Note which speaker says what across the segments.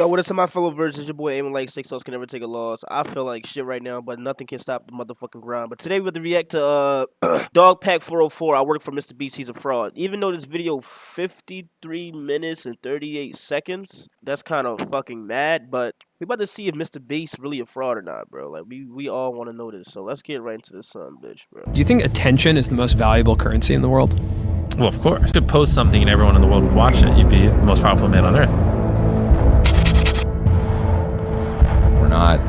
Speaker 1: Yo, what is my fellow versions? Your boy aiming like 6 can never take a loss. I feel like shit right now, but nothing can stop the motherfucking grind. But today we're going to react to Dog Pack 404. I work for MrBeast. He's a fraud. Even though this video 53 minutes and 38 seconds, that's kind of fucking mad. But we about to see if MrBeast really a fraud or not, bro. Like we all want to know this. So let's get right into this son, bitch, bro.
Speaker 2: Do you think attention is the most valuable currency in the world?
Speaker 3: Well, of course. You could post something and everyone in the world would watch it. You'd be the most powerful man on earth.
Speaker 4: We're not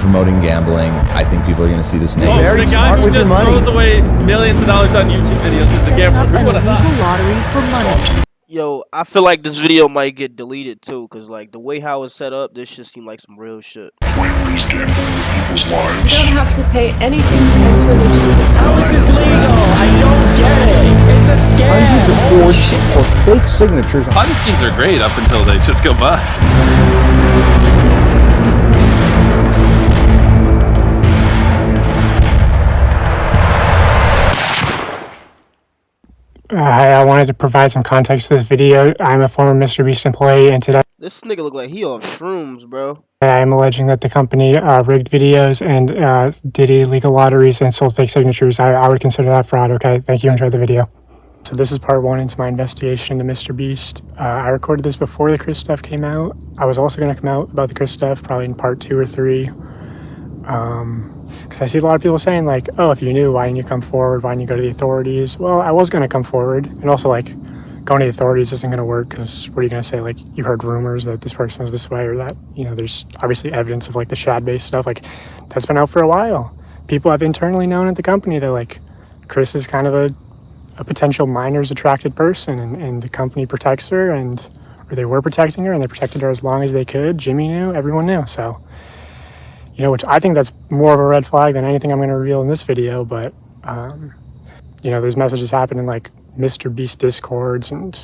Speaker 4: promoting gambling. I think people are going to see this name.
Speaker 3: Oh,
Speaker 4: Very
Speaker 3: the guy who just throws away millions of dollars on YouTube videos is a gambler. Who would have thought?
Speaker 5: Lottery for money.
Speaker 1: Yo, I feel like this video might get deleted too, cause like the way how it's set up, this shit seem like some real shit.
Speaker 6: Pointless gambling with people's lives.
Speaker 5: You don't have to pay anything to enter legitimate.
Speaker 7: How is this legal? I don't get it. It's a scam.
Speaker 8: Hundreds of forged or fake signatures.
Speaker 3: Ponzi schemes are great up until they just go bust.
Speaker 9: Hi, I wanted to provide some context to this video. I'm a former MrBeast employee, and today
Speaker 1: This nigga look like he off shrooms, bro.
Speaker 9: I am alleging that the company rigged videos and did illegal lotteries and sold fake signatures. I would consider that fraud, okay? Thank you, enjoy the video. So this is part one into my investigation into MrBeast. I recorded this before the Chris stuff came out. I was also going to come out about the Chris stuff probably in part 2 or 3. Because I see a lot of people saying like, oh, if you knew, why didn't you come forward? Why didn't you go to the authorities? Well, I was going to come forward. And also like going to the authorities isn't going to work because what are you going to say? Like you heard rumors that this person is this way or that, you know, there's obviously evidence of like the Shad-based stuff. Like that's been out for a while. People have internally known at the company that like Chris is kind of a potential minors attracted person and the company protects her or they were protecting her and they protected her as long as they could. Jimmy knew, everyone knew. So, you know, which I think that's more of a red flag than anything I'm going to reveal in this video. But, you know, those messages happen in like MrBeast Discords and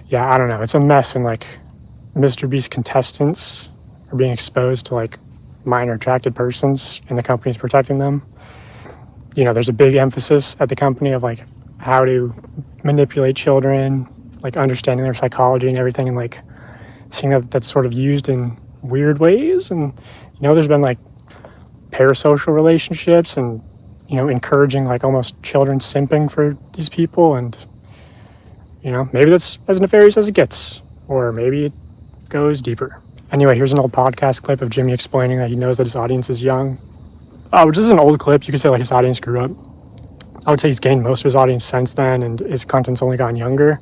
Speaker 9: yeah, I don't know. It's a mess when like MrBeast contestants are being exposed to like minor attracted persons and the company's protecting them. You know, there's a big emphasis at the company of like how to manipulate children, like understanding their psychology and everything and like seeing that that's sort of used in weird ways. And you know, there's been like parasocial relationships and, you know, encouraging like almost children simping for these people. And, you know, maybe that's as nefarious as it gets, or maybe it goes deeper. Anyway, here's an old podcast clip of Jimmy explaining that he knows that his audience is young. Which is an old clip. You could say like his audience grew up. I would say he's gained most of his audience since then and his content's only gotten younger.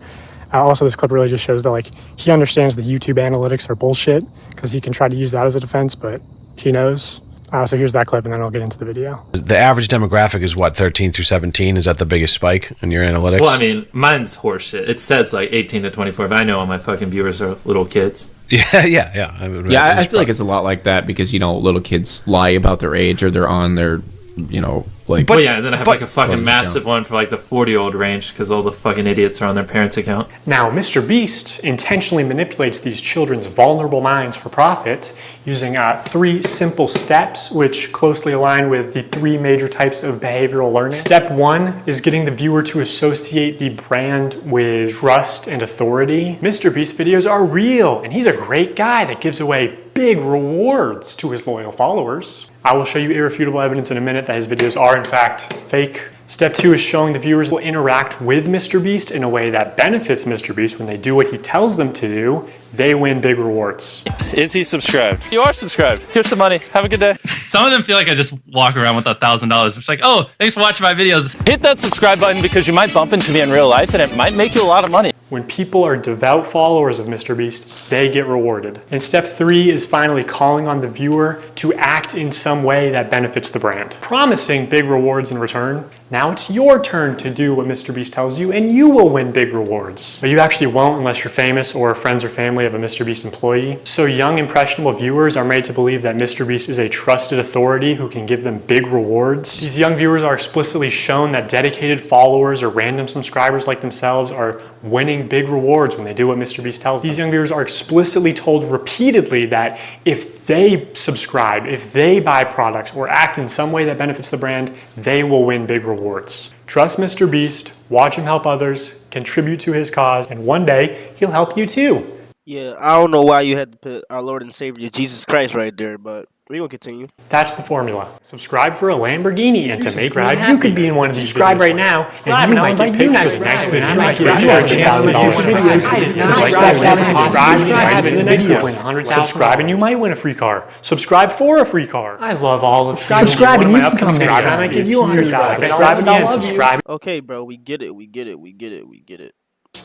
Speaker 9: Also, this clip really just shows that like he understands the YouTube analytics are bullshit because he can try to use that as a defense, but he knows. So here's that clip and then I'll get into the video.
Speaker 10: The average demographic is what, 13 through 17? Is that the biggest spike in your analytics?
Speaker 3: Well, I mean, mine's horseshit. It says like 18 to 24. If I know all my fucking viewers are little kids.
Speaker 10: Yeah.
Speaker 11: I feel like it's a lot like that because, you know, little kids lie about their age or they're on their, you know, like...
Speaker 3: Well, yeah, and then I have like a fucking massive one for like the 40-year-old range because all the fucking idiots are on their parents' account.
Speaker 9: Now, MrBeast intentionally manipulates these children's vulnerable minds for profit using 3 simple steps which closely align with the 3 major types of behavioral learning. Step 1 is getting the viewer to associate the brand with trust and authority. MrBeast videos are real, and he's a great guy that gives away big rewards to his loyal followers. I will show you irrefutable evidence in a minute that his videos are in fact fake. Step 2 is showing the viewers will interact with MrBeast in a way that benefits MrBeast. When they do what he tells them to do, they win big rewards.
Speaker 12: Is he subscribed? You are subscribed. Here's some money. Have a good day.
Speaker 3: Some of them feel like I just walk around with $1,000. It's like, oh, thanks for watching my videos.
Speaker 12: Hit that subscribe button because you might bump into me in real life and it might make you a lot of money.
Speaker 9: When people are devout followers of MrBeast, they get rewarded. And step 3 is finally calling on the viewer to act in some way that benefits the brand, promising big rewards in return. Now it's your turn to do what MrBeast tells you and you will win big rewards. But you actually won't unless you're famous or friends or family of a MrBeast employee. So young, impressionable viewers are made to believe that MrBeast is a trusted authority who can give them big rewards. These young viewers are explicitly shown that dedicated followers or random subscribers like themselves are winning big rewards when they do what MrBeast tells them. These young viewers are explicitly told repeatedly that if they subscribe, if they buy products or act in some way that benefits the brand, they will win big rewards. Trust MrBeast, watch him help others, contribute to his cause, and one day he'll help you too.
Speaker 1: Yeah, I don't know why you had to put our Lord and Savior Jesus Christ right there, but we gonna continue.
Speaker 9: That's the formula. Subscribe for a Lamborghini, and to make me happy, you could be in one of these. Subscribe right now, and you might get pictures next to the next $100,000. Subscribe and you might win a free car. Subscribe for a free car. I love all of subscribe and you can come next time. I might give you $100,000. Subscribe again. Subscribe.
Speaker 1: Okay, bro, we get it. We get it.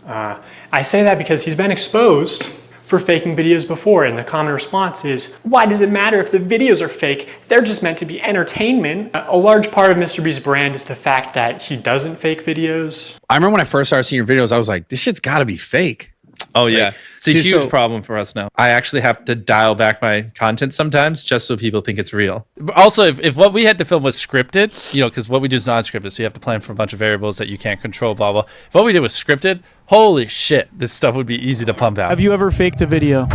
Speaker 9: I say that because he's been exposed for faking videos before, and the common response is, why does it matter if the videos are fake? They're just meant to be entertainment. A large part of MrBeast's brand is the fact that he doesn't fake videos.
Speaker 13: I remember when I first started seeing your videos, I was like, this shit's gotta be fake.
Speaker 14: Oh yeah, it's a huge problem for us now. I actually have to dial back my content sometimes just so people think it's real. But also, if what we had to film was scripted, you know, because what we do is non-scripted, so you have to plan for a bunch of variables that you can't control, blah, blah. If what we did was scripted, holy shit, this stuff would be easy to pump out.
Speaker 7: Have you ever faked a video?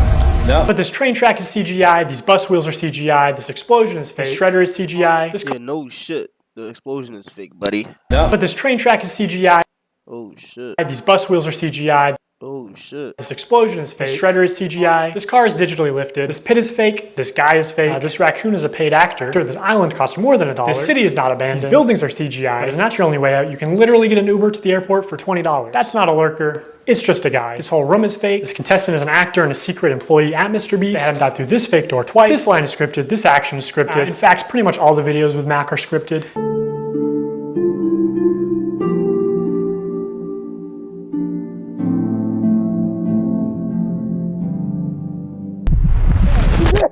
Speaker 14: No.
Speaker 9: But this train track is CGI, these bus wheels are CGI, this explosion is fake, this shredder is CGI.
Speaker 1: Yeah, no shit. The explosion is fake, buddy.
Speaker 14: No.
Speaker 9: But this train track is CGI.
Speaker 1: Oh shit.
Speaker 9: These bus wheels are CGI.
Speaker 1: Oh shit.
Speaker 9: This explosion is fake. This shredder is CGI. This car is digitally lifted. This pit is fake. This guy is fake. This raccoon is a paid actor. This island costs more than $1. This city is not abandoned. These buildings are CGI. But it's not your only way out. You can literally get an Uber to the airport for $20. That's not a lurker. It's just a guy. This whole room is fake. This contestant is an actor and a secret employee at MrBeast. They had him dive through this fake door twice. This line is scripted. This action is scripted. In fact, pretty much all the videos with Mac are scripted.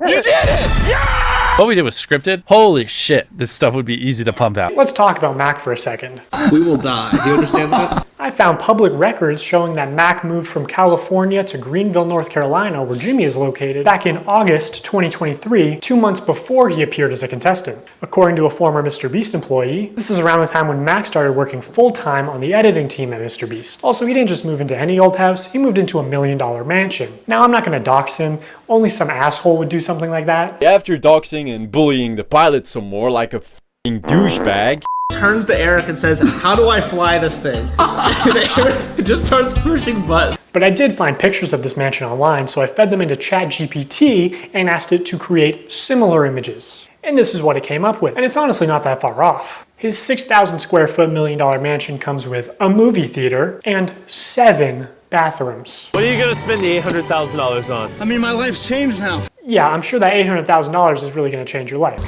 Speaker 14: You did it! Yeah! What we did was scripted. Holy shit, this stuff would be easy to pump out.
Speaker 9: Let's talk about Mac for a second.
Speaker 11: We will die. Do you understand that?
Speaker 9: I found public records showing that Mac moved from California to Greenville, North Carolina, where Jimmy is located, back in August 2023, 2 months before he appeared as a contestant. According to a former MrBeast employee, this is around the time when Mac started working full-time on the editing team at MrBeast. Also, he didn't just move into any old house, he moved into $1 million mansion. Now, I'm not going to dox him, only some asshole would do something like that.
Speaker 15: After doxing and bullying the pilot some more like a f***ing douchebag,
Speaker 11: Turns to Eric and says, how do I fly this thing? And Eric just starts pushing buttons.
Speaker 9: But I did find pictures of this mansion online, so I fed them into ChatGPT and asked it to create similar images. And this is what it came up with. And it's honestly not that far off. His 6,000 square foot $1 million mansion comes with a movie theater and 7 bathrooms.
Speaker 16: What are you gonna spend the $800,000 on?
Speaker 17: I mean, my life's changed now.
Speaker 9: Yeah, I'm sure that $800,000 is really gonna change your life.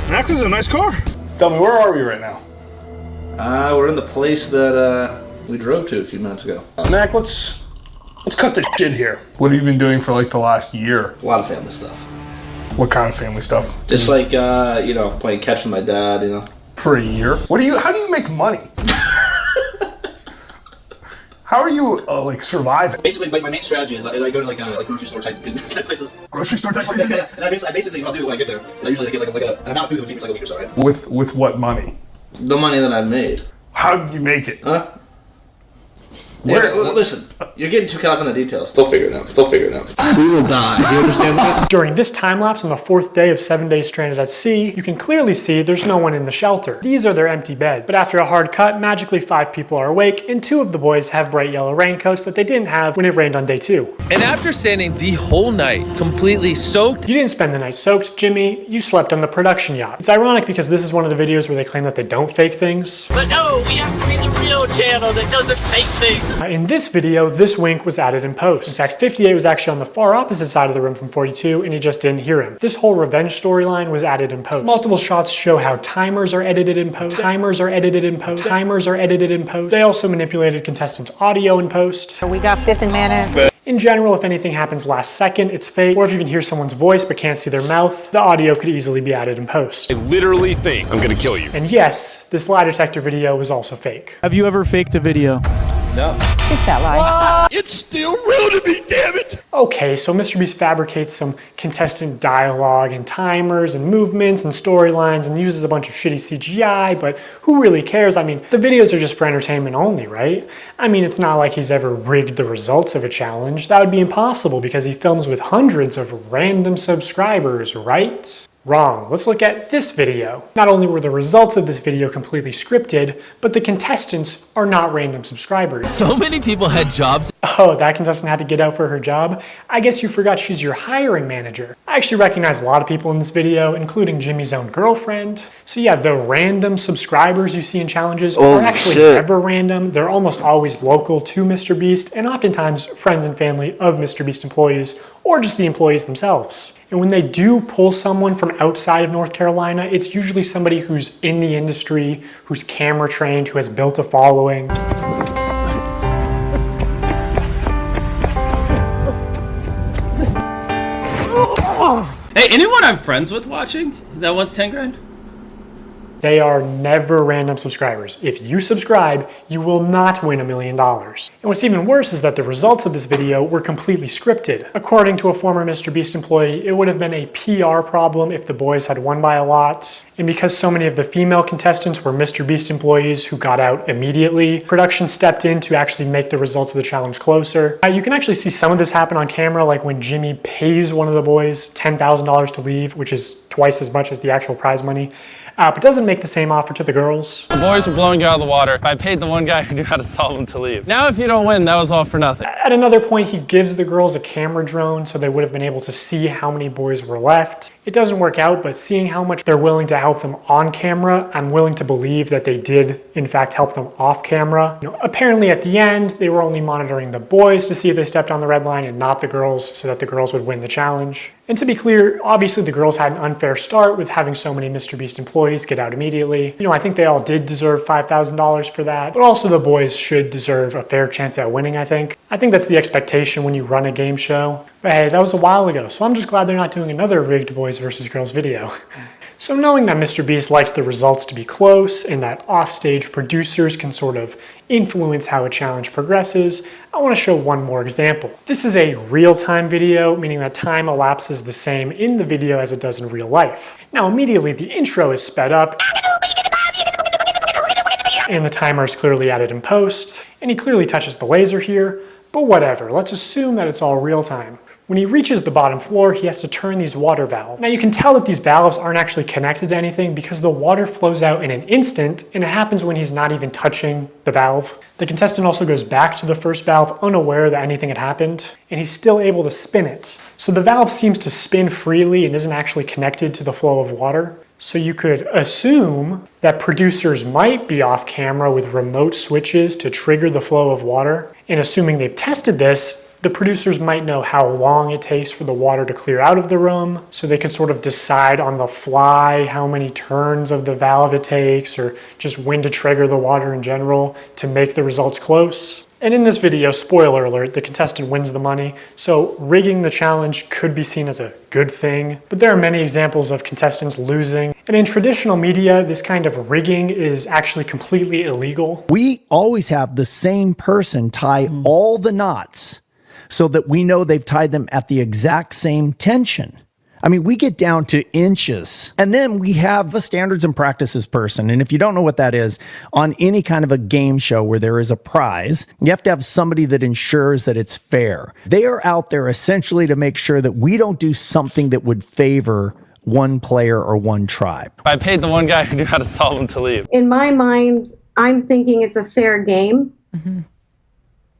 Speaker 17: Max is a nice car.
Speaker 8: Tell me, where are we right now?
Speaker 18: We're in the place that we drove to a few minutes ago.
Speaker 8: Mac, let's cut the shit here. What have you been doing for like the last year?
Speaker 18: A lot of family stuff.
Speaker 8: What kind of family stuff?
Speaker 18: Just like you know, playing catch with my dad. You know.
Speaker 8: For a year? How do you make money? How are you like surviving?
Speaker 18: Basically, like my main strategy is I go to like grocery store type places.
Speaker 8: Grocery store type places?
Speaker 18: Yeah, and I basically what I'll do when I get there, I usually get like an amount of food that will feed me for like a week or so, right?
Speaker 8: With what money?
Speaker 18: The money that I've made.
Speaker 8: How did you make it?
Speaker 18: Huh? Yeah, listen, you're getting too caught up in the details. They'll figure it out.
Speaker 11: We will die. Do you understand that?
Speaker 9: During this time lapse on the 4th day of 7 days stranded at sea, you can clearly see there's no one in the shelter. These are their empty beds. But after a hard cut, magically 5 people are awake, and 2 of the boys have bright yellow raincoats that they didn't have when it rained on day 2.
Speaker 16: And after standing the whole night completely soaked.
Speaker 9: You didn't spend the night soaked, Jimmy. You slept on the production yacht. It's ironic because this is one of the videos where they claim that they don't fake things.
Speaker 7: But no, we have to be the real channel that doesn't fake things.
Speaker 9: In this video, this wink was added in post. In fact, 58 was actually on the far opposite side of the room from 42, and he just didn't hear him. This whole revenge storyline was added in post. Multiple shots show how timers are edited in post. Timers are edited in post. Timers are edited in post. They also manipulated contestants' audio in post.
Speaker 5: We got 15 minutes.
Speaker 9: In general, if anything happens last second, it's fake. Or if you can hear someone's voice but can't see their mouth, the audio could easily be added in post.
Speaker 17: I literally think I'm gonna kill you.
Speaker 9: And yes, this lie detector video was also fake.
Speaker 7: Have you ever faked a video?
Speaker 14: No.
Speaker 5: Take that lie.
Speaker 17: It's still real to me, damn it!
Speaker 9: Okay, so MrBeast fabricates some contestant dialogue and timers and movements and storylines and uses a bunch of shitty CGI, but who really cares? I mean, the videos are just for entertainment only, right? I mean, it's not like he's ever rigged the results of a challenge. That would be impossible because he films with hundreds of random subscribers, right? Wrong. Let's look at this video. Not only were the results of this video completely scripted, but the contestants are not random subscribers.
Speaker 16: So many people had jobs.
Speaker 9: Oh, that contestant had to get out for her job? I guess you forgot she's your hiring manager. I actually recognize a lot of people in this video, including Jimmy's own girlfriend. So yeah, the random subscribers you see in challenges are actually never random. They're almost always local to MrBeast, and oftentimes friends and family of MrBeast employees, or just the employees themselves. And when they do pull someone from outside of North Carolina, it's usually somebody who's in the industry, who's camera trained, who has built a following.
Speaker 16: Hey, anyone I'm friends with watching that wants 10 grand?
Speaker 9: They are never random subscribers. If you subscribe, you will not win $1 million. And what's even worse is that the results of this video were completely scripted. According to a former MrBeast employee, it would have been a PR problem if the boys had won by a lot. And because so many of the female contestants were MrBeast employees who got out immediately, production stepped in to actually make the results of the challenge closer. You can actually see some of this happen on camera, like when Jimmy pays one of the boys $10,000 to leave, which is twice as much as the actual prize money. But doesn't make the same offer to the girls.
Speaker 16: The boys were blowing you out of the water. I paid the one guy who knew how to solve them to leave. Now if you don't win, that was all for nothing.
Speaker 9: At another point, he gives the girls a camera drone so they would have been able to see how many boys were left. It doesn't work out, but seeing how much they're willing to help them on camera, I'm willing to believe that they did, in fact, help them off camera. Apparently at the end, they were only monitoring the boys to see if they stepped on the red line and not the girls, so that the girls would win the challenge. And to be clear, obviously the girls had an unfair start with having so many MrBeast employees get out immediately. I think they all did deserve $5,000 for that, but also the boys should deserve a fair chance at winning, I think. I think that's the expectation when you run a game show. But hey, that was a while ago, so I'm just glad they're not doing another rigged boys versus girls video. So knowing that MrBeast likes the results to be close and that offstage producers can sort of influence how a challenge progresses, I want to show one more example. This is a real-time video, meaning that time elapses the same in the video as it does in real life. Now immediately the intro is sped up and the timer is clearly added in post, and he clearly touches the laser here, but whatever, let's assume that it's all real time. When he reaches the bottom floor, he has to turn these water valves. Now you can tell that these valves aren't actually connected to anything because the water flows out in an instant, and it happens when he's not even touching the valve. The contestant also goes back to the first valve unaware that anything had happened, and he's still able to spin it. So the valve seems to spin freely and isn't actually connected to the flow of water. So you could assume that producers might be off camera with remote switches to trigger the flow of water, and assuming they've tested this, the producers might know how long it takes for the water to clear out of the room, so they could sort of decide on the fly how many turns of the valve it takes, or just when to trigger the water in general to make the results close. And in this video, spoiler alert, the contestant wins the money, so rigging the challenge could be seen as a good thing, but there are many examples of contestants losing. And in traditional media, this kind of rigging is actually completely illegal.
Speaker 19: We always have the same person tie all the knots so that we know they've tied them at the exact same tension. I mean, we get down to inches. And then we have a standards and practices person. And if you don't know what that is, on any kind of a game show where there is a prize, you have to have somebody that ensures that it's fair. They are out there essentially to make sure that we don't do something that would favor one player or one tribe.
Speaker 16: I paid the one guy who knew how to solve them to leave.
Speaker 20: In my mind, I'm thinking it's a fair game.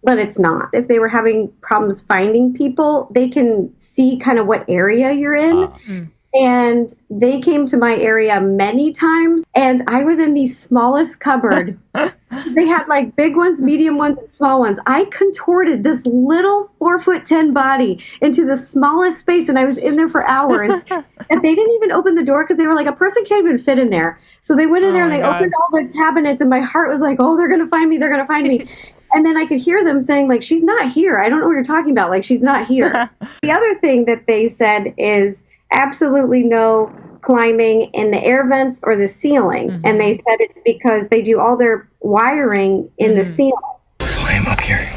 Speaker 20: But it's not. If they were having problems finding people, they can see kind of what area you're in. And they came to my area many times, and I was in the smallest cupboard. They had like big ones, medium ones, and small ones. I contorted this little 4'10" body into the smallest space, and I was in there for hours. And they didn't even open the door because they were like, a person can't even fit in there. So they went in there and they opened all the cabinets, and my heart was like, oh, they're going to find me. They're going to find me. And then I could hear them saying, like, she's not here. I don't know what you're talking about. Like, she's not here. The other thing that they said is absolutely no climbing in the air vents or the ceiling. And they said it's because they do all their wiring in the ceiling.
Speaker 17: So I am up here.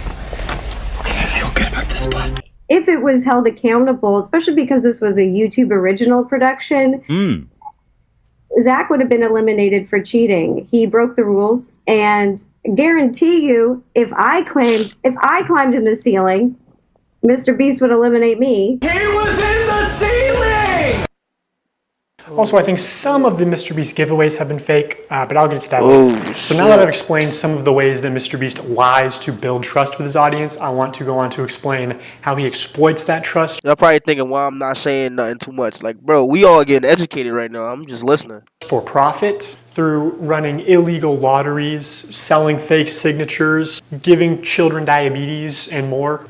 Speaker 17: Okay, I feel good about this spot.
Speaker 20: If it was held accountable, especially because this was a YouTube original production, Zach would have been eliminated for cheating. He broke the rules, and guarantee you, if I climbed in the ceiling, MrBeast would eliminate me.
Speaker 17: He was in the ceiling!
Speaker 9: Also, I think some of the MrBeast giveaways have been fake, but I'll get to that later. So now that I've explained some of the ways that MrBeast lies to build trust with his audience, I want to go on to explain how he exploits that trust.
Speaker 1: Y'all probably thinking why I'm not saying nothing too much. Like, bro, we all getting educated right now. I'm just listening.
Speaker 9: For profit, through running illegal lotteries, selling fake signatures, giving children diabetes, and more.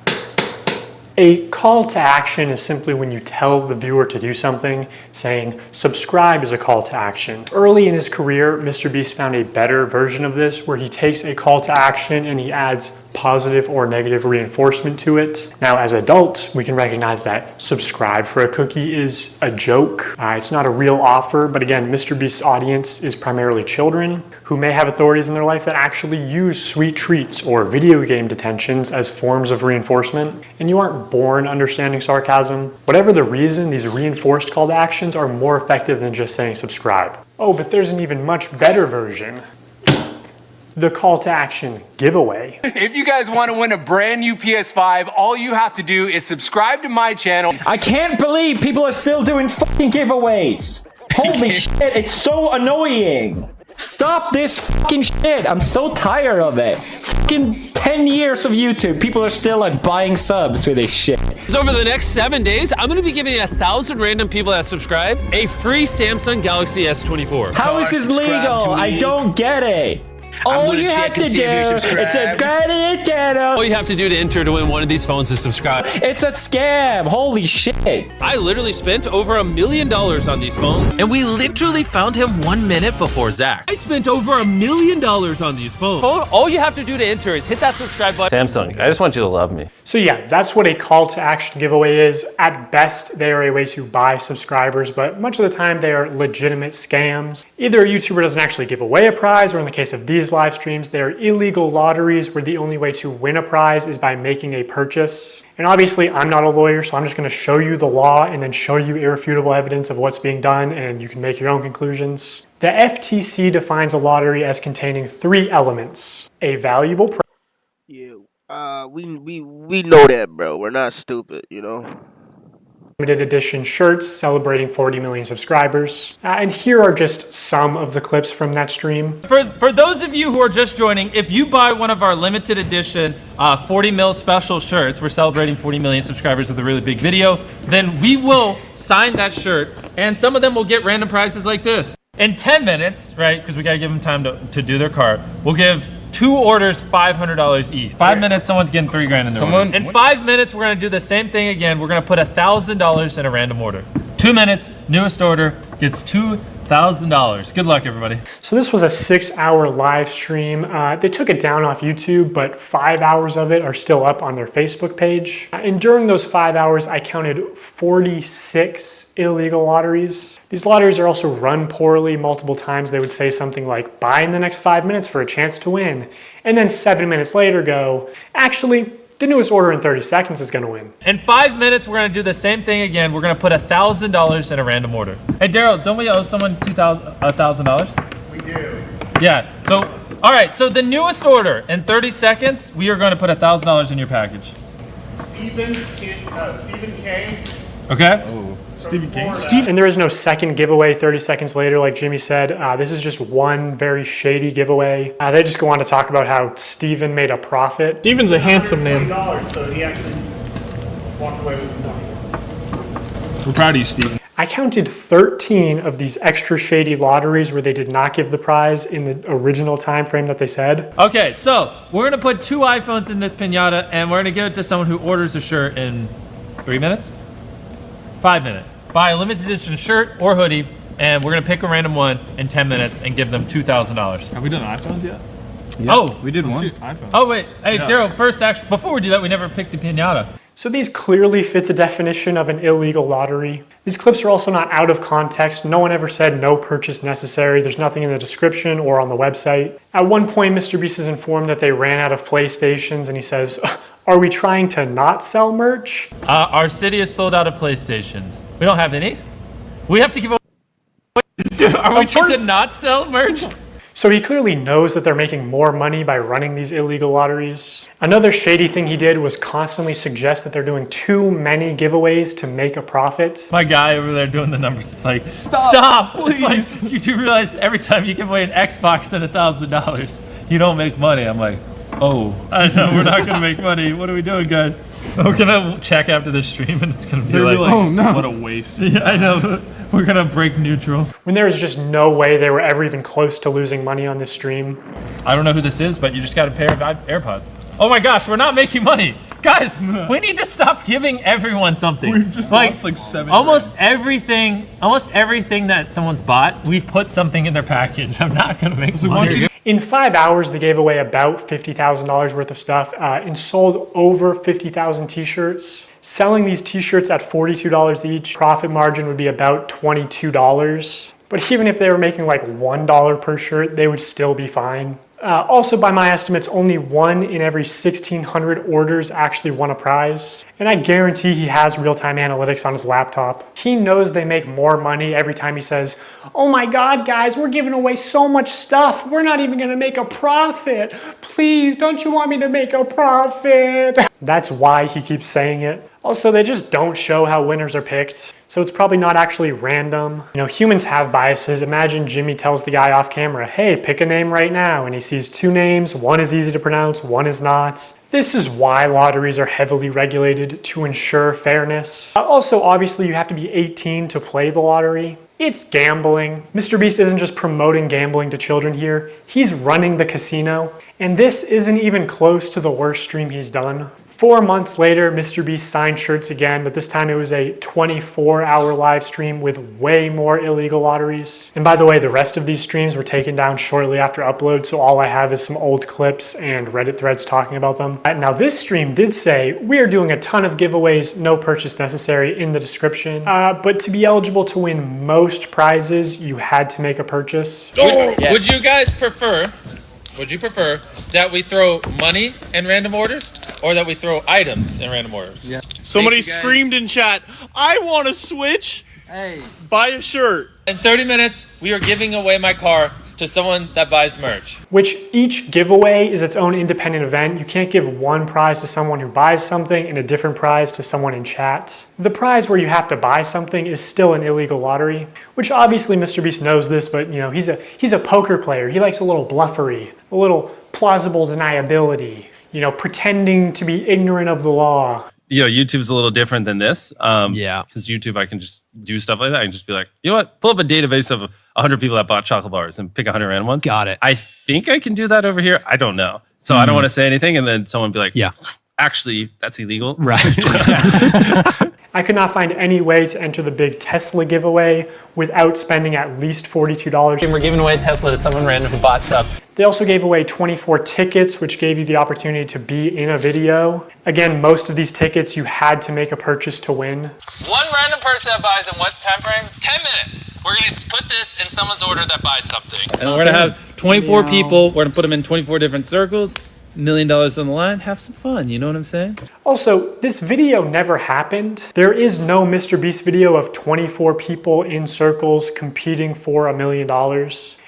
Speaker 9: A call to action is simply when you tell the viewer to do something, saying subscribe is a call to action. Early in his career, MrBeast found a better version of this where he takes a call to action and he adds positive or negative reinforcement to it. Now, as adults, we can recognize that subscribe for a cookie is a joke. It's not a real offer, but again, MrBeast's audience is primarily children who may have authorities in their life that actually use sweet treats or video game detentions as forms of reinforcement, and you aren't born understanding sarcasm. Whatever the reason, these reinforced call to actions are more effective than just saying subscribe. Oh, but there's an even much better version. The call to action giveaway.
Speaker 21: If you guys want to win a brand new PS5, all you have to do is subscribe to my channel.
Speaker 7: I can't believe people are still doing fucking giveaways. Holy shit, it's so annoying. Stop this fucking shit. I'm so tired of it. Fucking 10 years of YouTube, people are still like buying subs with this shit.
Speaker 22: So over the next 7 days, I'm gonna be giving 1,000 random people that subscribe a free Samsung Galaxy S24.
Speaker 7: How is this legal? I don't get it. All you have to do is subscribe to your channel.
Speaker 22: All you have to do to enter to win one of these phones is subscribe.
Speaker 7: It's a scam. Holy shit.
Speaker 22: I literally spent over $1 million on these phones, and we literally found him 1 minute before Zach. I spent over $1 million on these phones. All you have to do to enter is hit that subscribe button.
Speaker 12: Samsung, I just want you to love me.
Speaker 9: So yeah, that's what a call to action giveaway is. At best, they are a way to buy subscribers, but much of the time they are legitimate scams. Either a YouTuber doesn't actually give away a prize, or in the case of these live streams, they are illegal lotteries where the only way to win a prize is by making a purchase. And obviously, I'm not a lawyer, so I'm just going to show you the law and then show you irrefutable evidence of what's being done, and you can make your own conclusions. The FTC defines a lottery as containing 3 elements: a valuable prize.
Speaker 1: Yeah, we know that, bro. We're not stupid, you know.
Speaker 9: Limited edition shirts celebrating 40 million subscribers. And here are just some of the clips from that stream.
Speaker 23: For those of you who are just joining, if you buy one of our limited edition 40 mil special shirts, we're celebrating 40 million subscribers with a really big video, then we will sign that shirt, and some of them will get random prizes like this. In 10 minutes, right, because we gotta give them time to do their cart, we'll give 2 orders $500 each. 5 minutes, someone's getting $3 grand in their order. In 5 minutes, we're gonna do the same thing again. We're gonna put $1,000 in a random order. 2 minutes, newest order gets $2,000. Good luck, everybody.
Speaker 9: So this was a 6-hour live stream. They took it down off YouTube, but 5 hours of it are still up on their Facebook page. And during those 5 hours, I counted 46 illegal lotteries. These lotteries are also run poorly. Multiple times they would say something like, buy in the next 5 minutes for a chance to win. And then 7 minutes later go, actually, the newest order in 30 seconds is gonna win.
Speaker 23: In 5 minutes, we're gonna do the same thing again. We're gonna put $1,000 in a random order. Hey, Daryl, don't we owe someone $1,000?
Speaker 24: We do.
Speaker 23: Yeah, so, all right, so the newest order, in 30 seconds, we are gonna put $1,000 in your package.
Speaker 24: Stephen K.
Speaker 23: Okay?
Speaker 24: Oh,
Speaker 9: Stephen King. And there is no second giveaway 30 seconds later, like Jimmy said. This is just one very shady giveaway. They just go on to talk about how Stephen made a profit.
Speaker 8: Stephen's a handsome name.
Speaker 24: So he actually walked away with some money.
Speaker 8: We're proud of you, Stephen.
Speaker 9: I counted 13 of these extra shady lotteries where they did not give the prize in the original time frame that they said.
Speaker 23: Okay, so we're gonna put 2 iPhones in this piñata, and we're gonna give it to someone who orders a shirt in 3 minutes? 5 minutes. Buy a limited edition shirt or hoodie, and we're gonna pick a random one in 10 minutes and give them $2,000.
Speaker 8: Have we done iPhones yet?
Speaker 23: Yeah. Oh,
Speaker 8: we did one. iPhone.
Speaker 23: Oh wait, hey Daryl, first actually, before we do that, we never picked a piñata.
Speaker 9: So these clearly fit the definition of an illegal lottery. These clips are also not out of context. No one ever said no purchase necessary. There's nothing in the description or on the website. At one point, MrBeast is informed that they ran out of PlayStations, and he says, are we trying to not sell merch?
Speaker 23: Our city is sold out of PlayStations. We don't have any. We have to give away. Are we trying to not sell merch?
Speaker 9: So he clearly knows that they're making more money by running these illegal lotteries. Another shady thing he did was constantly suggest that they're doing too many giveaways to make a profit.
Speaker 23: My guy over there doing the numbers is like, stop, please. It's like, you do realize every time you give away an Xbox and $1,000, you don't make money. I'm like, oh, I know we're not gonna make money. What are we doing, guys? We're gonna check after this stream and it's gonna be like,
Speaker 24: oh no, what a waste.
Speaker 23: Yeah, I know. We're gonna break neutral.
Speaker 9: When there was just no way they were ever even close to losing money on this stream.
Speaker 23: I don't know who this is, but you just got a pair of AirPods. Oh my gosh, we're not making money. Guys, we need to stop giving everyone something.
Speaker 24: We've just lost like 7
Speaker 23: almost everything that someone's bought, we've put something in their package. I'm not gonna make money.
Speaker 9: In 5 hours, they gave away about $50,000 worth of stuff and sold over 50,000 t-shirts. Selling these t-shirts at $42 each, profit margin would be about $22. But even if they were making like $1 per shirt, they would still be fine. Also, by my estimates, only 1 in every 1,600 orders actually won a prize. And I guarantee he has real-time analytics on his laptop. He knows they make more money every time he says, oh my God, guys, we're giving away so much stuff. We're not even gonna make a profit. Please, don't you want me to make a profit? That's why he keeps saying it. Also, they just don't show how winners are picked. So it's probably not actually random. You know, humans have biases. Imagine Jimmy tells the guy off camera, hey, pick a name right now. And he sees 2 names. One is easy to pronounce, one is not. This is why lotteries are heavily regulated, to ensure fairness. Also, obviously, you have to be 18 to play the lottery. It's gambling. MrBeast isn't just promoting gambling to children here. He's running the casino. And this isn't even close to the worst stream he's done. 4 months later, MrBeast signed shirts again, but this time it was a 24-hour live stream with way more illegal lotteries. And by the way, the rest of these streams were taken down shortly after upload, so all I have is some old clips and Reddit threads talking about them. Now this stream did say, we are doing a ton of giveaways, no purchase necessary in the description. But to be eligible to win most prizes, you had to make a purchase.
Speaker 23: Would you guys prefer, that we throw money in random orders or that we throw items in random orders?
Speaker 24: Yeah. Somebody screamed in chat, I want a Switch.
Speaker 23: Hey.
Speaker 24: Buy a shirt.
Speaker 23: In 30 minutes, we are giving away my car to someone that buys merch.
Speaker 9: Which each giveaway is its own independent event. You can't give one prize to someone who buys something and a different prize to someone in chat. The prize where you have to buy something is still an illegal lottery, which obviously MrBeast knows this, but you know, he's a poker player. He likes a little bluffery, a little plausible deniability, you know, pretending to be ignorant of the law.
Speaker 14: You know, YouTube's a little different than this. Yeah. Because YouTube, I can just do stuff like that. I can just be like, you know what? Pull up a database of 100 people that bought chocolate bars and pick 100 random ones. Got it. I think I can do that over here. I don't know. So I don't want to say anything. And then someone be like, yeah, actually, that's illegal. Right.
Speaker 9: I could not find any way to enter the big Tesla giveaway without spending at least $42.
Speaker 12: And we're giving away a Tesla to someone random who bought stuff.
Speaker 9: They also gave away 24 tickets, which gave you the opportunity to be in a video. Again, most of these tickets you had to make a purchase to win.
Speaker 22: One random person that buys in what time frame? 10 minutes. We're going to put this in someone's order that buys something.
Speaker 23: And we're going to have 24 people. We're going to put them in 24 different circles. $1 million on the line. Have some fun. You know what I'm saying?
Speaker 9: Also, this video never happened. There is no MrBeast video of 24 people in circles competing for $1 million.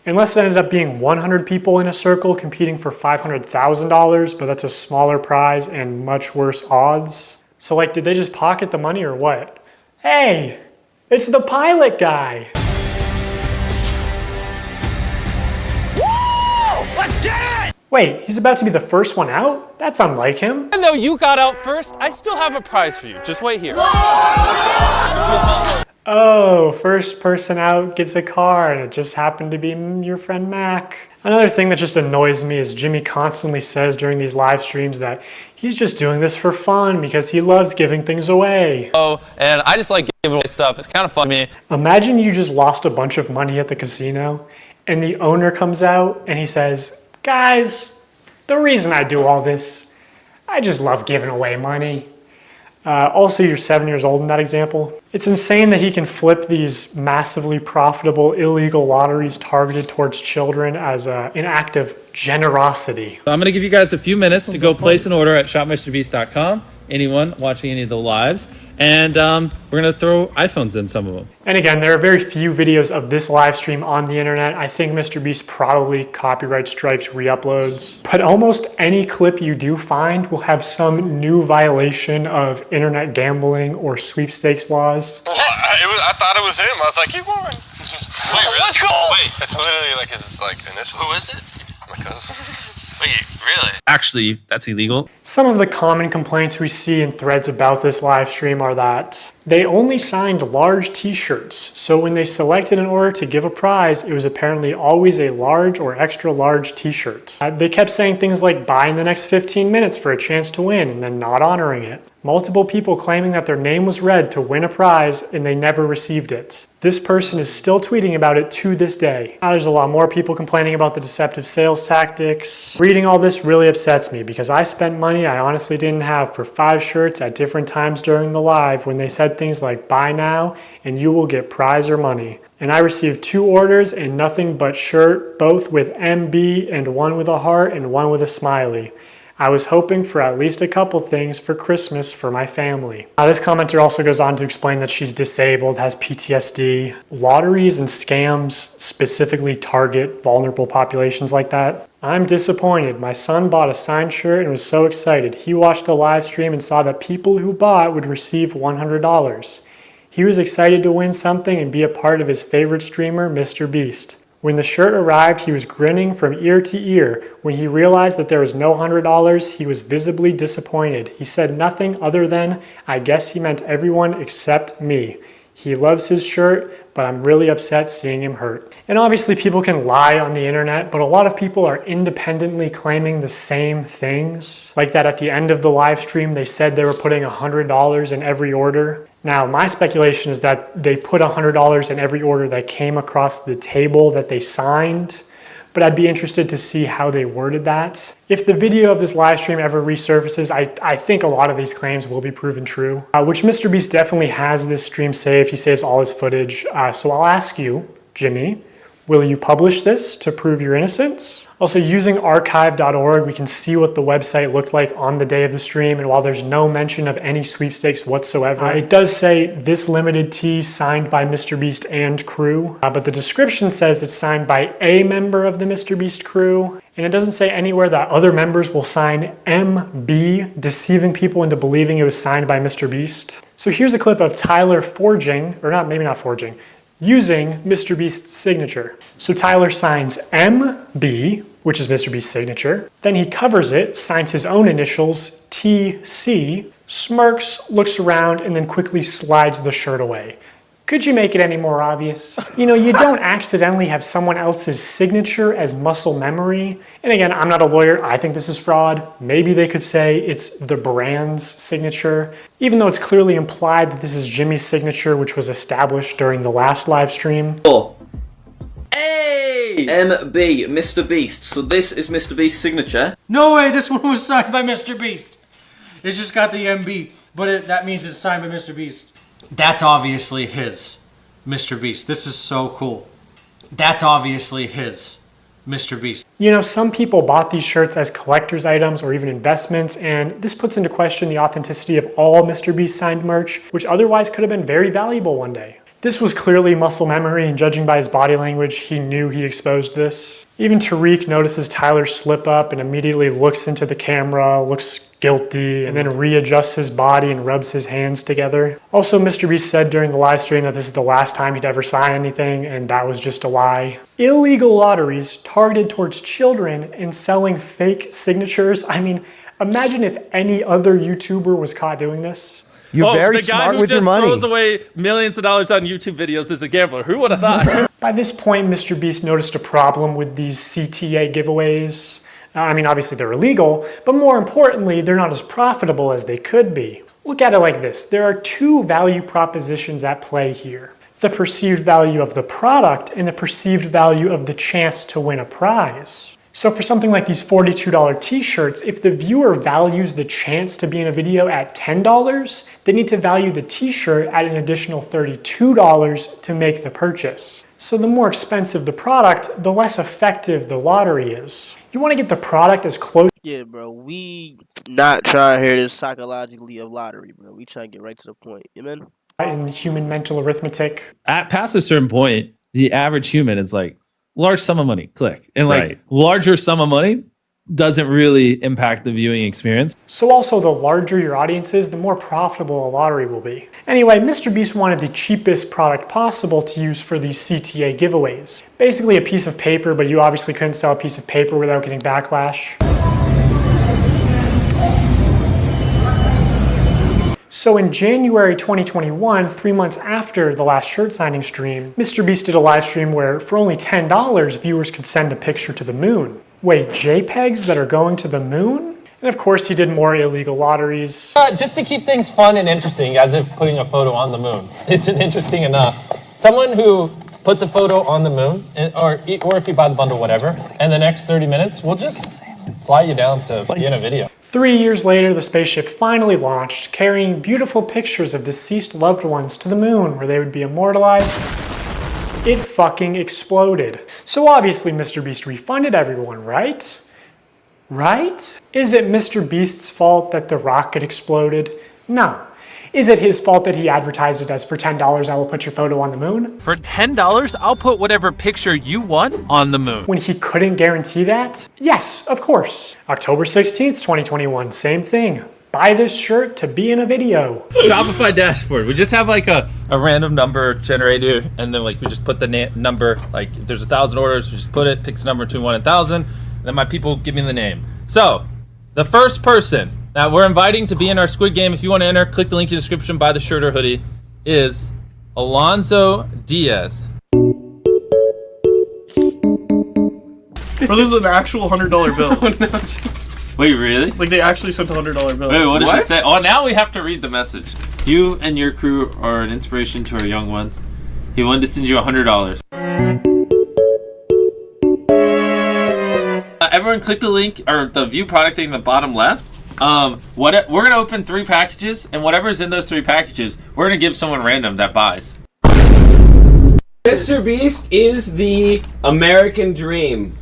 Speaker 9: Unless it ended up being 100 people in a circle competing for $500,000, but that's a smaller prize and much worse odds. So like, did they just pocket the money or what? Hey, it's the pilot guy.
Speaker 22: Woo! Let's get it!
Speaker 9: Wait, he's about to be the first one out? That's unlike him.
Speaker 22: Even though you got out first, I still have a prize for you. Just wait here.
Speaker 9: Oh, first person out gets a car, and it just happened to be your friend Mac. Another thing that just annoys me is Jimmy constantly says during these live streams that he's just doing this for fun because he loves giving things away.
Speaker 22: Oh, and I just like giving away stuff. It's kind of fun to me.
Speaker 9: Imagine you just lost a bunch of money at the casino, and the owner comes out and he says, guys, the reason I do all this, I just love giving away money. Also, you're 7 years old in that example. It's insane that he can flip these massively profitable illegal lotteries targeted towards children as an act of generosity.
Speaker 23: I'm going to give you guys a few minutes to go place an order at shopmrbeast.com. anyone watching any of the lives. And we're going to throw iPhones in some of them.
Speaker 9: And again, there are very few videos of this live stream on the internet. I think MrBeast probably copyright strikes re-uploads. But almost any clip you do find will have some new violation of internet gambling or sweepstakes laws.
Speaker 2: I thought it was him. I was like, he won. Wait, really? Let's go! Wait, it's literally like his initial. Who is it? My cousin. Wait, really?
Speaker 14: Actually, that's illegal.
Speaker 9: Some of the common complaints we see in threads about this live stream are that they only signed large t-shirts, so when they selected an order to give a prize, it was apparently always a large or extra large t-shirt. They kept saying things like buy in the next 15 minutes for a chance to win and then not honoring it. Multiple people claiming that their name was read to win a prize and they never received it. This person is still tweeting about it to this day. There's a lot more people complaining about the deceptive sales tactics. Reading all this really upsets me because I spent money I honestly didn't have for 5 shirts at different times during the live when they said things like buy now and you will get prize or money. And I received 2 orders and nothing but shirt, both with MB and one with a heart and one with a smiley. I was hoping for at least a couple things for Christmas for my family. This commenter also goes on to explain that she's disabled, has PTSD. Lotteries and scams specifically target vulnerable populations like that. I'm disappointed. My son bought a signed shirt and was so excited. He watched the live stream and saw that people who bought would receive $100. He was excited to win something and be a part of his favorite streamer, MrBeast. When the shirt arrived, he was grinning from ear to ear. When he realized that there was no $100, he was visibly disappointed. He said nothing other than, I guess he meant everyone except me. He loves his shirt, but I'm really upset seeing him hurt. And obviously people can lie on the internet, but a lot of people are independently claiming the same things. Like that at the end of the live stream, they said they were putting $100 in every order. Now, my speculation is that they put $100 in every order that came across the table that they signed, but I'd be interested to see how they worded that. If the video of this live stream ever resurfaces, I think a lot of these claims will be proven true, which MrBeast definitely has this stream saved. He saves all his footage. So I'll ask you, Jimmy, will you publish this to prove your innocence? Also, using archive.org, we can see what the website looked like on the day of the stream, and while there's no mention of any sweepstakes whatsoever, it does say this limited tee signed by MrBeast and crew, but the description says it's signed by a member of the MrBeast crew, and it doesn't say anywhere that other members will sign MB, deceiving people into believing it was signed by MrBeast. So here's a clip of Tyler using MrBeast's signature. So Tyler signs MB, which is MrBeast's signature. Then he covers it, signs his own initials, TC, smirks, looks around, and then quickly slides the shirt away. Could you make it any more obvious? You know, you don't accidentally have someone else's signature as muscle memory. And again, I'm not a lawyer. I think this is fraud. Maybe they could say it's the brand's signature, even though it's clearly implied that this is Jimmy's signature, which was established during the last live stream.
Speaker 4: Oh. Hey! MB, MrBeast. So this is MrBeast's signature.
Speaker 6: No way, this one was signed by MrBeast. It's just got the MB, but that means it's signed by MrBeast. That's obviously his, MrBeast. This is so cool. That's obviously his, MrBeast.
Speaker 9: You know, some people bought these shirts as collector's items or even investments, and this puts into question the authenticity of all MrBeast signed merch, which otherwise could have been very valuable one day. This was clearly muscle memory, and judging by his body language, he knew he exposed this. Even Tariq notices Tyler slip up and immediately looks into the camera, looks guilty, and then readjusts his body and rubs his hands together. Also, MrBeast said during the live stream that this is the last time he'd ever sign anything, and that was just a lie. Illegal lotteries targeted towards children and selling fake signatures. I mean, imagine if any other YouTuber was caught doing this.
Speaker 10: You're very smart with your money.
Speaker 23: The guy who just throws away millions of dollars on YouTube videos is a gambler. Who would have thought?
Speaker 9: By this point, MrBeast noticed a problem with these CTA giveaways. I mean, obviously they're illegal, but more importantly, they're not as profitable as they could be. Look at it like this. There are 2 value propositions at play here. The perceived value of the product and the perceived value of the chance to win a prize. So for something like these $42 t-shirts, if the viewer values the chance to be in a video at $10, they need to value the t-shirt at an additional $32 to make the purchase. So the more expensive the product, the less effective the lottery is. You want to get the product as close.
Speaker 1: Yeah, bro. We not trying to hear this psychologically of lottery, bro. We trying to get right to the point. Amen.
Speaker 9: In human mental arithmetic.
Speaker 14: At past a certain point, the average human is like large sum of money, click. And like larger sum of money doesn't really impact the viewing experience.
Speaker 9: So also the larger your audience is, the more profitable a lottery will be. Anyway, MrBeast wanted the cheapest product possible to use for these CTA giveaways. Basically a piece of paper, but you obviously couldn't sell a piece of paper without getting backlash. So in January 2021, 3 months after the last shirt signing stream, MrBeast did a live stream where for only $10, viewers could send a picture to the moon. Wait, JPEGs that are going to the moon? And of course he did more illegal lotteries.
Speaker 22: Just to keep things fun and interesting, as if putting a photo on the moon isn't interesting enough. Someone who puts a photo on the moon, or if you buy the bundle, whatever, and the next 30 minutes, we'll just fly you down to be in a video.
Speaker 9: 3 years later, the spaceship finally launched, carrying beautiful pictures of deceased loved ones to the moon, where they would be immortalized. It fucking exploded. So obviously MrBeast refunded everyone, right? Right? Is it MrBeast's fault that the rocket exploded? No. Is it his fault that he advertised it as for $10 I will put your photo on the moon?
Speaker 22: For $10, I'll put whatever picture you want on the moon.
Speaker 9: When he couldn't guarantee that? Yes, of course. October 16th, 2021, same thing. Buy this shirt to be in a video.
Speaker 22: Shopify dashboard. We just have like a random number generator, and then like we just put the number, like if there's 1,000 orders, we just put it, picks a number between 1 and 1,000, and then my people give me the name. So, the first person that we're inviting to be in our Squid Game, if you want to enter, click the link in the description, buy the shirt or hoodie, is Alonzo Diaz.
Speaker 8: Bro, this is an actual $100 bill.
Speaker 22: Wait, really?
Speaker 8: Like they actually sent a $100 bill.
Speaker 22: Wait, what does it say? Oh, now we have to read the message. You and your crew are an inspiration to our young ones. He wanted to send you $100. Everyone click the link or the view product thing in the bottom left. We're gonna open 3 packages, and whatever's in those 3 packages, we're gonna give someone random that buys.
Speaker 3: MrBeast is the American dream.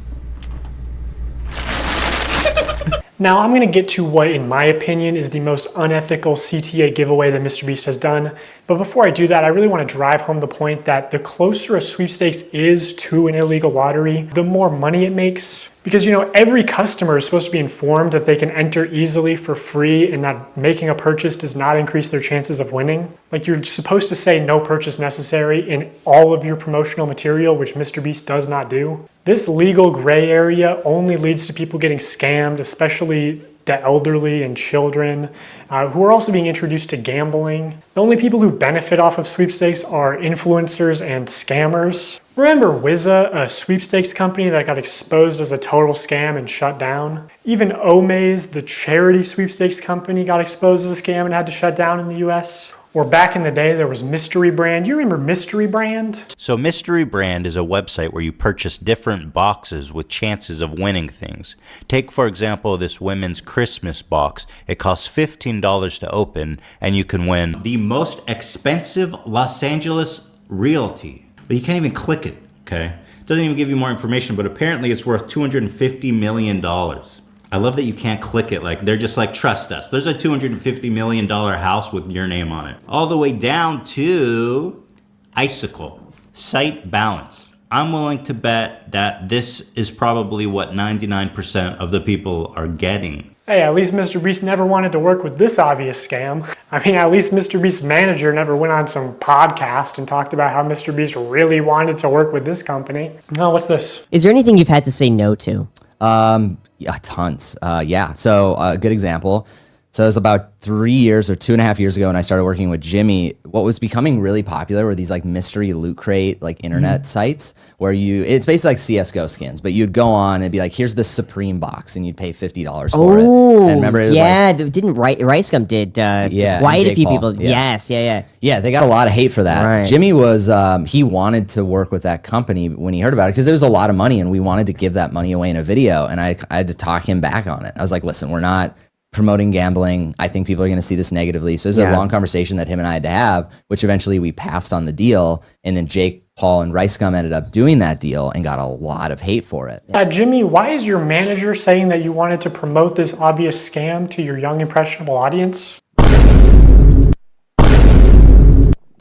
Speaker 9: Now I'm going to get to what, in my opinion, is the most unethical CTA giveaway that MrBeast has done. But before I do that, I really want to drive home the point that the closer a sweepstakes is to an illegal lottery, the more money it makes. Because, you know, every customer is supposed to be informed that they can enter easily for free and that making a purchase does not increase their chances of winning. Like, you're supposed to say no purchase necessary in all of your promotional material, which MrBeast does not do. This legal gray area only leads to people getting scammed, especially the elderly and children, who are also being introduced to gambling. The only people who benefit off of sweepstakes are influencers and scammers. Remember Wizza, a sweepstakes company that got exposed as a total scam and shut down? Even Omaze, the charity sweepstakes company, got exposed as a scam and had to shut down in the US. Or back in the day, there was Mystery Brand. You remember Mystery Brand?
Speaker 13: So Mystery Brand is a website where you purchase different boxes with chances of winning things. Take, for example, this women's Christmas box. It costs $15 to open, and you can win the most expensive Los Angeles realty. But you can't even click it, okay? It doesn't even give you more information, but apparently it's worth $250 million. I love that you can't click it. Like, they're just like, trust us. There's a $250 million house with your name on it. All the way down to Icicle, site balance. I'm willing to bet that this is probably what 99% of the people are getting.
Speaker 9: Hey, at least MrBeast never wanted to work with this obvious scam. I mean, at least MrBeast's manager never went on some podcast and talked about how MrBeast really wanted to work with this company. No, what's this?
Speaker 15: Is there anything you've had to say no to?
Speaker 18: Yeah, tons. Yeah. So a good example. So it was about 3 years or 2.5 years ago when I started working with Jimmy. What was becoming really popular were these like mystery loot crate, like internet sites where it's basically like CSGO skins, but you'd go on and be like, here's this Supreme box and you'd pay $50 for it. And remember,
Speaker 15: didn't Ricegum did quite a few people.
Speaker 18: Yeah.
Speaker 15: Yes, yeah.
Speaker 18: Yeah, they got a lot of hate for that.
Speaker 15: Right.
Speaker 18: Jimmy was, he wanted to work with that company when he heard about it because there was a lot of money and we wanted to give that money away in a video. And I had to talk him back on it. I was like, listen, we're not promoting gambling. I think people are going to see this negatively. So it was a long conversation that him and I had to have, which eventually we passed on the deal. And then Jake Paul and Rice Gum ended up doing that deal and got a lot of hate for it.
Speaker 9: Jimmy, why is your manager saying that you wanted to promote this obvious scam to your young, impressionable audience?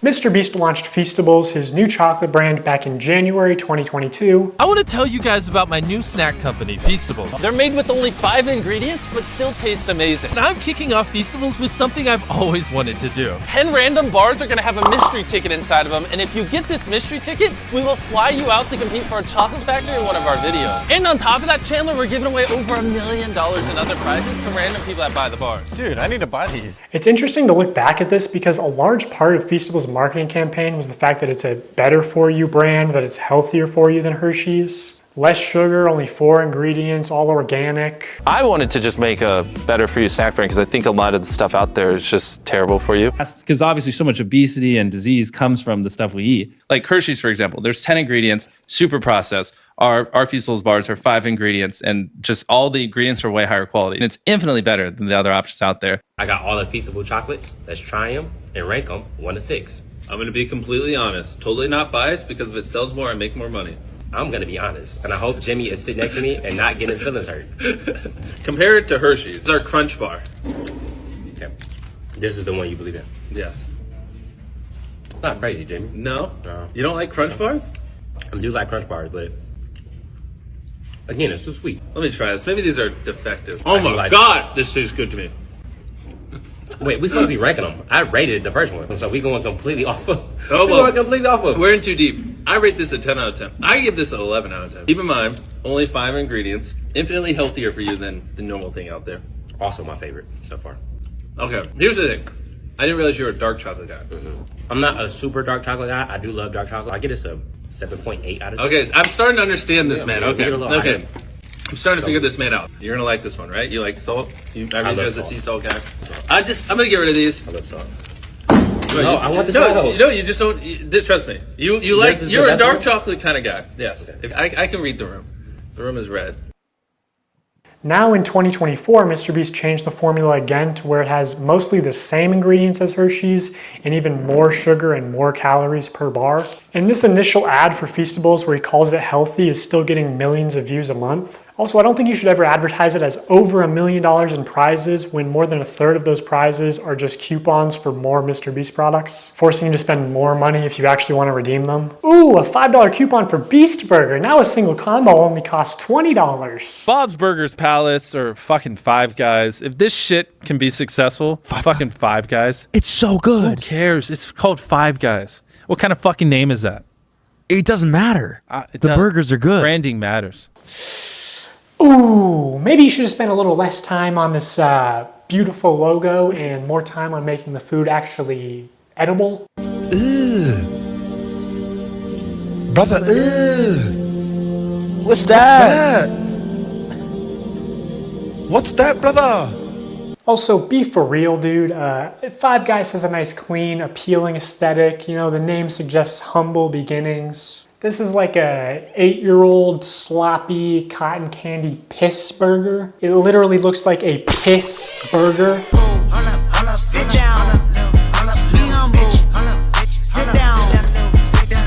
Speaker 9: MrBeast launched Feastables, his new chocolate brand, back in January 2022.
Speaker 22: I want to tell you guys about my new snack company, Feastables. They're made with only 5 ingredients, but still taste amazing. And I'm kicking off Feastables with something I've always wanted to do. 10 random bars are going to have a mystery ticket inside of them, and if you get this mystery ticket, we will fly you out to compete for a chocolate factory in one of our videos. And on top of that, Chandler, we're giving away over $1 million in other prizes to random people that buy the bars.
Speaker 12: Dude, I need to buy these.
Speaker 9: It's interesting to look back at this because a large part of Feastables' marketing campaign was the fact that it's a better for you brand, that it's healthier for you than Hershey's. Less sugar, only 4 ingredients, all organic.
Speaker 12: I wanted to just make a better for you snack brand because I think a lot of the stuff out there is just terrible for you.
Speaker 14: Because obviously so much obesity and disease comes from the stuff we eat. Like Hershey's, for example, there's 10 ingredients, super processed. Our Feastables bars are 5 ingredients, and just all the ingredients are way higher quality. And it's infinitely better than the other options out there.
Speaker 5: I got all the Feastable chocolates. Let's try them and rank them 1 to 6.
Speaker 22: I'm going to be completely honest, totally not biased, because if it sells more, I make more money.
Speaker 5: I'm going to be honest, and I hope Jimmy is sitting next to me and not getting his feelings hurt.
Speaker 22: Compare it to Hershey's. It's our Crunch Bar.
Speaker 5: Okay. This is the one you believe in?
Speaker 22: Yes.
Speaker 5: Not crazy, Jimmy.
Speaker 22: No? You don't like Crunch Bars?
Speaker 5: I do like Crunch Bars, but again, it's too sweet.
Speaker 22: Let me try this. Maybe these are defective. Oh my God, this tastes good to me.
Speaker 5: Wait, we're supposed to be ranking them. I rated the first one, so we going completely off of.
Speaker 22: Oh,
Speaker 5: we're going completely off of.
Speaker 22: We're in too deep. I rate this a 10 out of 10. I give this an 11 out of 10. Keep in mind, only 5 ingredients, infinitely healthier for you than the normal thing out there.
Speaker 5: Also my favorite so far.
Speaker 22: Okay, here's the thing. I didn't realize you were a dark chocolate guy.
Speaker 5: I'm not a super dark chocolate guy. I do love dark chocolate. I get this a 7.8 out of 10.
Speaker 22: Okay, I'm starting to understand this, man.
Speaker 5: Leave it
Speaker 22: Okay,
Speaker 5: alone.
Speaker 22: okay. I'm starting to figure this man out. You're gonna like this one, right? You like salt? I read you as a sea salt guy. I'm gonna get rid of these.
Speaker 5: I love salt.
Speaker 22: No,
Speaker 5: I want to try those.
Speaker 22: No, you just don't. Trust me. You're a dark chocolate kind of guy. Yes,
Speaker 5: Okay.
Speaker 22: I can read the room. The room is red.
Speaker 9: Now in 2024, MrBeast changed the formula again to where it has mostly the same ingredients as Hershey's and even more sugar and more calories per bar. And this initial ad for Feastables where he calls it healthy is still getting millions of views a month. Also, I don't think you should ever advertise it as over $1 million in prizes when more than 1/3 of those prizes are just coupons for more MrBeast products, forcing you to spend more money if you actually want to redeem them. Ooh, a $5 coupon for Beast Burger. Now a single combo only costs $20.
Speaker 14: Bob's Burgers Palace or fucking Five Guys. If this shit can be successful, fucking Five Guys.
Speaker 10: It's so good.
Speaker 14: Who cares? It's called Five Guys. What kind of fucking name is that?
Speaker 10: It doesn't matter. The burgers are good.
Speaker 14: Branding matters.
Speaker 9: Ooh, maybe you should have spent a little less time on this beautiful logo and more time on making the food actually edible.
Speaker 10: Brother, What's that? What's that, brother?
Speaker 9: Also, be for real, dude. Five Guys has a nice, clean, appealing aesthetic. You know, the name suggests humble beginnings. This is like a 8-year-old sloppy cotton candy piss burger. It literally looks like a piss burger.
Speaker 11: Sit down. Be humble. Sit down.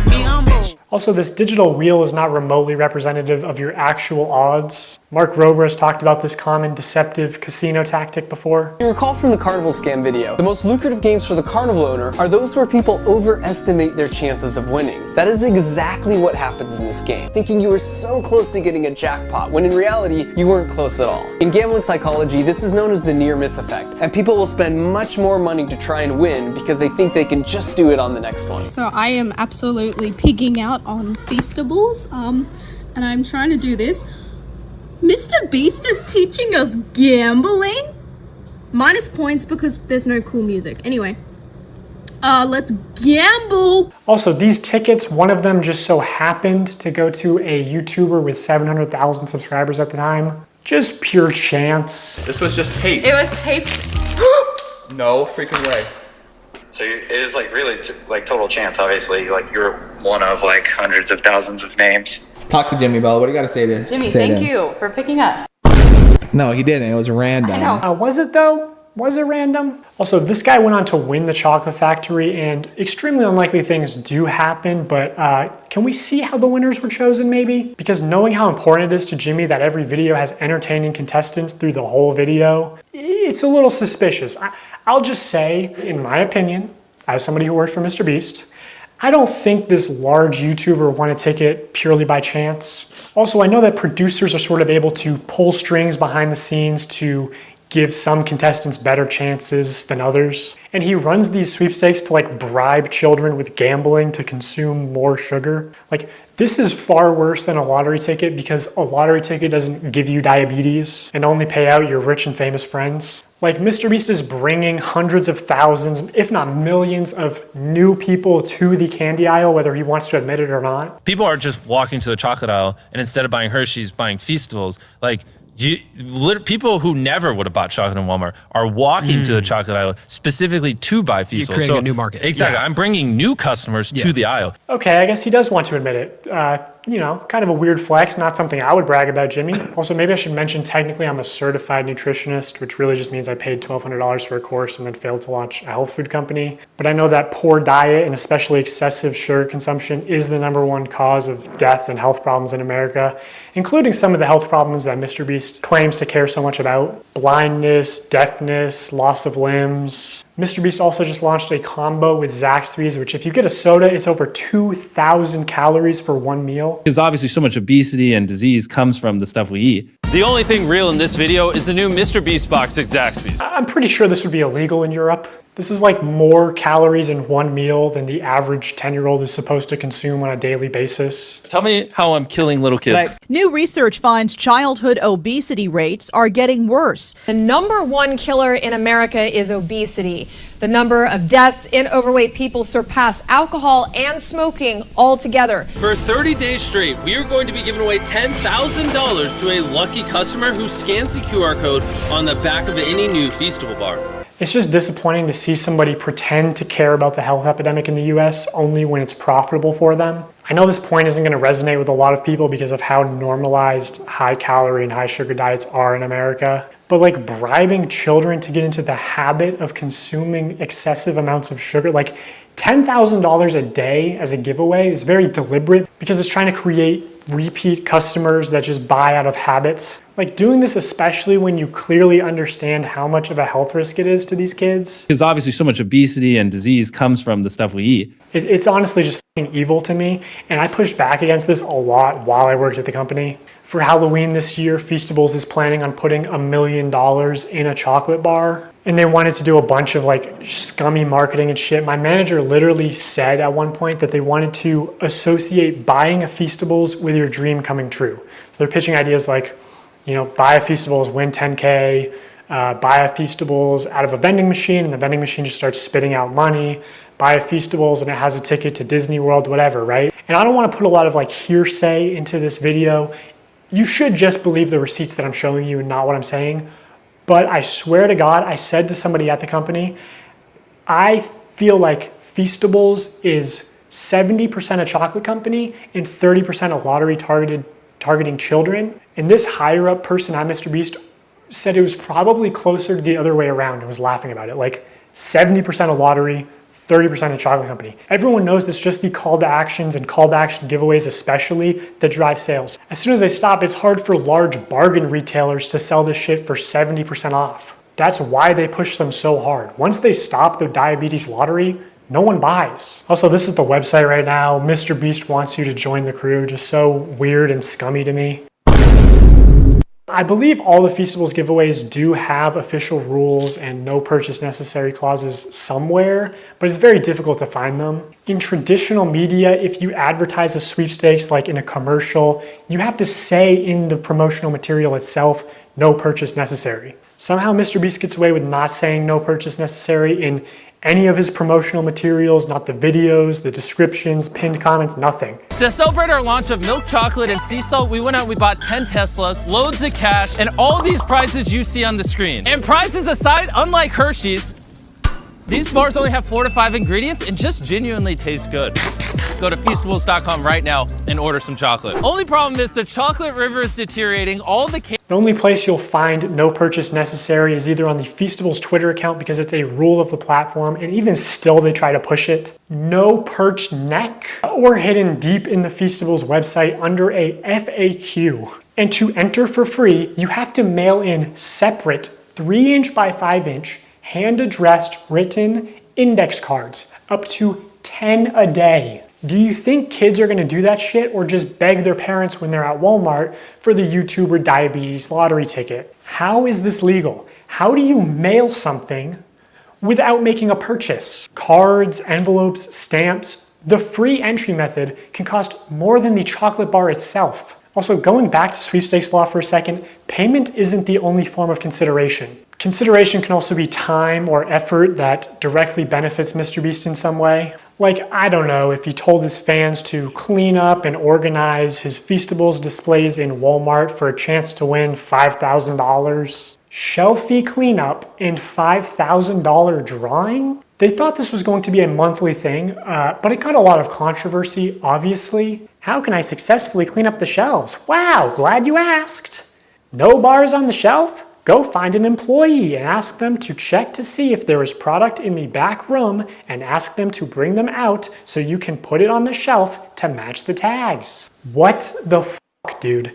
Speaker 11: Be humble.
Speaker 9: Also, this digital wheel is not remotely representative of your actual odds. Mark Rober has talked about this common deceptive casino tactic before.
Speaker 16: You recall from the Carnival scam video, the most lucrative games for the Carnival owner are those where people overestimate their chances of winning. That is exactly what happens in this game, thinking you were so close to getting a jackpot, when in reality, you weren't close at all. In gambling psychology, this is known as the near-miss effect, and people will spend much more money to try and win because they think they can just do it on the next one.
Speaker 19: So I am absolutely pigging out on Feastables, and I'm trying to do this. MrBeast is teaching us gambling? Minus points because there's no cool music. Anyway, let's gamble.
Speaker 9: Also, these tickets, one of them just so happened to go to a YouTuber with 700,000 subscribers at the time. Just pure chance.
Speaker 25: This was just taped.
Speaker 19: It was taped.
Speaker 25: No freaking way.
Speaker 26: So it is like really like total chance, obviously. Like you're one of like hundreds of thousands of names.
Speaker 10: Talk to Jimmy, Bella. What do you got to say to
Speaker 27: Jimmy,
Speaker 10: say
Speaker 27: thank
Speaker 10: to him?
Speaker 27: you for picking us.
Speaker 10: No, he didn't. It was random.
Speaker 27: I know.
Speaker 9: Was it though? Was it random? Also, this guy went on to win the chocolate factory, and extremely unlikely things do happen, but can we see how the winners were chosen maybe? Because knowing how important it is to Jimmy that every video has entertaining contestants through the whole video, it's a little suspicious. I'll just say, in my opinion, as somebody who worked for MrBeast, I don't think this large YouTuber won a ticket purely by chance. Also, I know that producers are sort of able to pull strings behind the scenes to give some contestants better chances than others. And he runs these sweepstakes to like bribe children with gambling to consume more sugar. Like, this is far worse than a lottery ticket because a lottery ticket doesn't give you diabetes and only pay out your rich and famous friends. Like, MrBeast is bringing hundreds of thousands, if not millions, of new people to the candy aisle, whether he wants to admit it or not.
Speaker 22: People are just walking to the chocolate aisle, and instead of buying Hershey's, buying Feastables. Like, people who never would have bought chocolate in Walmart are walking to the chocolate aisle specifically to buy Feastables.
Speaker 2: You're creating a new market.
Speaker 22: Exactly.
Speaker 2: Yeah.
Speaker 22: I'm bringing new customers to the aisle.
Speaker 9: Okay, I guess he does want to admit it. You know, kind of a weird flex, not something I would brag about, Jimmy. Also, maybe I should mention technically I'm a certified nutritionist, which really just means I paid $1,200 for a course and then failed to launch a health food company. But I know that poor diet and especially excessive sugar consumption is the #1 cause of death and health problems in America, including some of the health problems that MrBeast claims to care so much about. Blindness, deafness, loss of limbs. MrBeast also just launched a combo with Zaxby's, which if you get a soda, it's over 2,000 calories for one meal.
Speaker 14: Because obviously so much obesity and disease comes from the stuff we eat.
Speaker 3: The only thing real in this video is the new MrBeast box at Zaxby's.
Speaker 9: I'm pretty sure this would be illegal in Europe. This is like more calories in one meal than the average 10-year-old is supposed to consume on a daily basis.
Speaker 14: Tell me how I'm killing little kids.
Speaker 7: New research finds childhood obesity rates are getting worse.
Speaker 17: The #1 killer in America is obesity. The number of deaths in overweight people surpass alcohol and smoking altogether.
Speaker 3: For 30 days straight, we are going to be giving away $10,000 to a lucky customer who scans the QR code on the back of any new Feastable bar.
Speaker 9: It's just disappointing to see somebody pretend to care about the health epidemic in the US only when it's profitable for them. I know this point isn't going to resonate with a lot of people because of how normalized high calorie and high sugar diets are in America. But like bribing children to get into the habit of consuming excessive amounts of sugar, like $10,000 a day as a giveaway is very deliberate because it's trying to create repeat customers that just buy out of habits. Like doing this, especially when you clearly understand how much of a health risk it is to these kids.
Speaker 14: Because obviously so much obesity and disease comes from the stuff we eat.
Speaker 9: It's honestly just fucking evil to me. And I pushed back against this a lot while I worked at the company. For Halloween this year, Feastables is planning on putting $1 million in a chocolate bar. And they wanted to do a bunch of like scummy marketing and shit. My manager literally said at one point that they wanted to associate buying a Feastables with your dream coming true. So they're pitching ideas like, you know, buy a Feastables, win 10K, buy a Feastables out of a vending machine and the vending machine just starts spitting out money, buy a Feastables and it has a ticket to Disney World, whatever, right? And I don't want to put a lot of like hearsay into this video. You should just believe the receipts that I'm showing you and not what I'm saying. But I swear to God, I said to somebody at the company, I feel like Feastables is 70% a chocolate company and 30% a lottery targeting children. And this higher up person at MrBeast said it was probably closer to the other way around and was laughing about it. Like 70% a lottery, 30% a chocolate company. Everyone knows it's just the call to actions and call to action giveaways especially that drive sales. As soon as they stop, it's hard for large bargain retailers to sell this shit for 70% off. That's why they push them so hard. Once they stop the diabetes lottery, no one buys. Also, this is the website right now. MrBeast wants you to join the crew. Just so weird and scummy to me. I believe all the Feastables giveaways do have official rules and no purchase necessary clauses somewhere, but it's very difficult to find them. In traditional media, if you advertise a sweepstakes like in a commercial, you have to say in the promotional material itself, no purchase necessary. Somehow MrBeast gets away with not saying no purchase necessary in any of his promotional materials, not the videos, the descriptions, pinned comments, nothing.
Speaker 23: To celebrate our launch of milk chocolate and sea salt, we went out and we bought 10 Teslas, loads of cash, and all these prizes you see on the screen. And prizes aside, unlike Hershey's,
Speaker 3: These bars only have 4 to 5 ingredients and just genuinely taste good. Go to Feastables.com right now and order some chocolate. Only problem is the chocolate river is deteriorating. All the
Speaker 9: The only place you'll find no purchase necessary is either on the Feastables Twitter account because it's a rule of the platform, and even still they try to push it. No perched neck, or hidden deep in the Feastables website under a FAQ. And to enter for free, you have to mail in separate 3" by 5" hand-addressed written index cards, up to 10 a day. Do you think kids are gonna do that shit or just beg their parents when they're at Walmart for the YouTuber diabetes lottery ticket? How is this legal? How do you mail something without making a purchase? Cards, envelopes, stamps. The free entry method can cost more than the chocolate bar itself. Also, going back to sweepstakes law for a second, payment isn't the only form of consideration. Consideration can also be time or effort that directly benefits MrBeast in some way. Like, I don't know, if he told his fans to clean up and organize his Feastables displays in Walmart for a chance to win $5,000. Shelfie cleanup and $5,000 drawing? They thought this was going to be a monthly thing, but it got a lot of controversy, obviously. How can I successfully clean up the shelves? Wow, glad you asked. No bars on the shelf? Go find an employee and ask them to check to see if there is product in the back room and ask them to bring them out so you can put it on the shelf to match the tags. What the fuck, dude?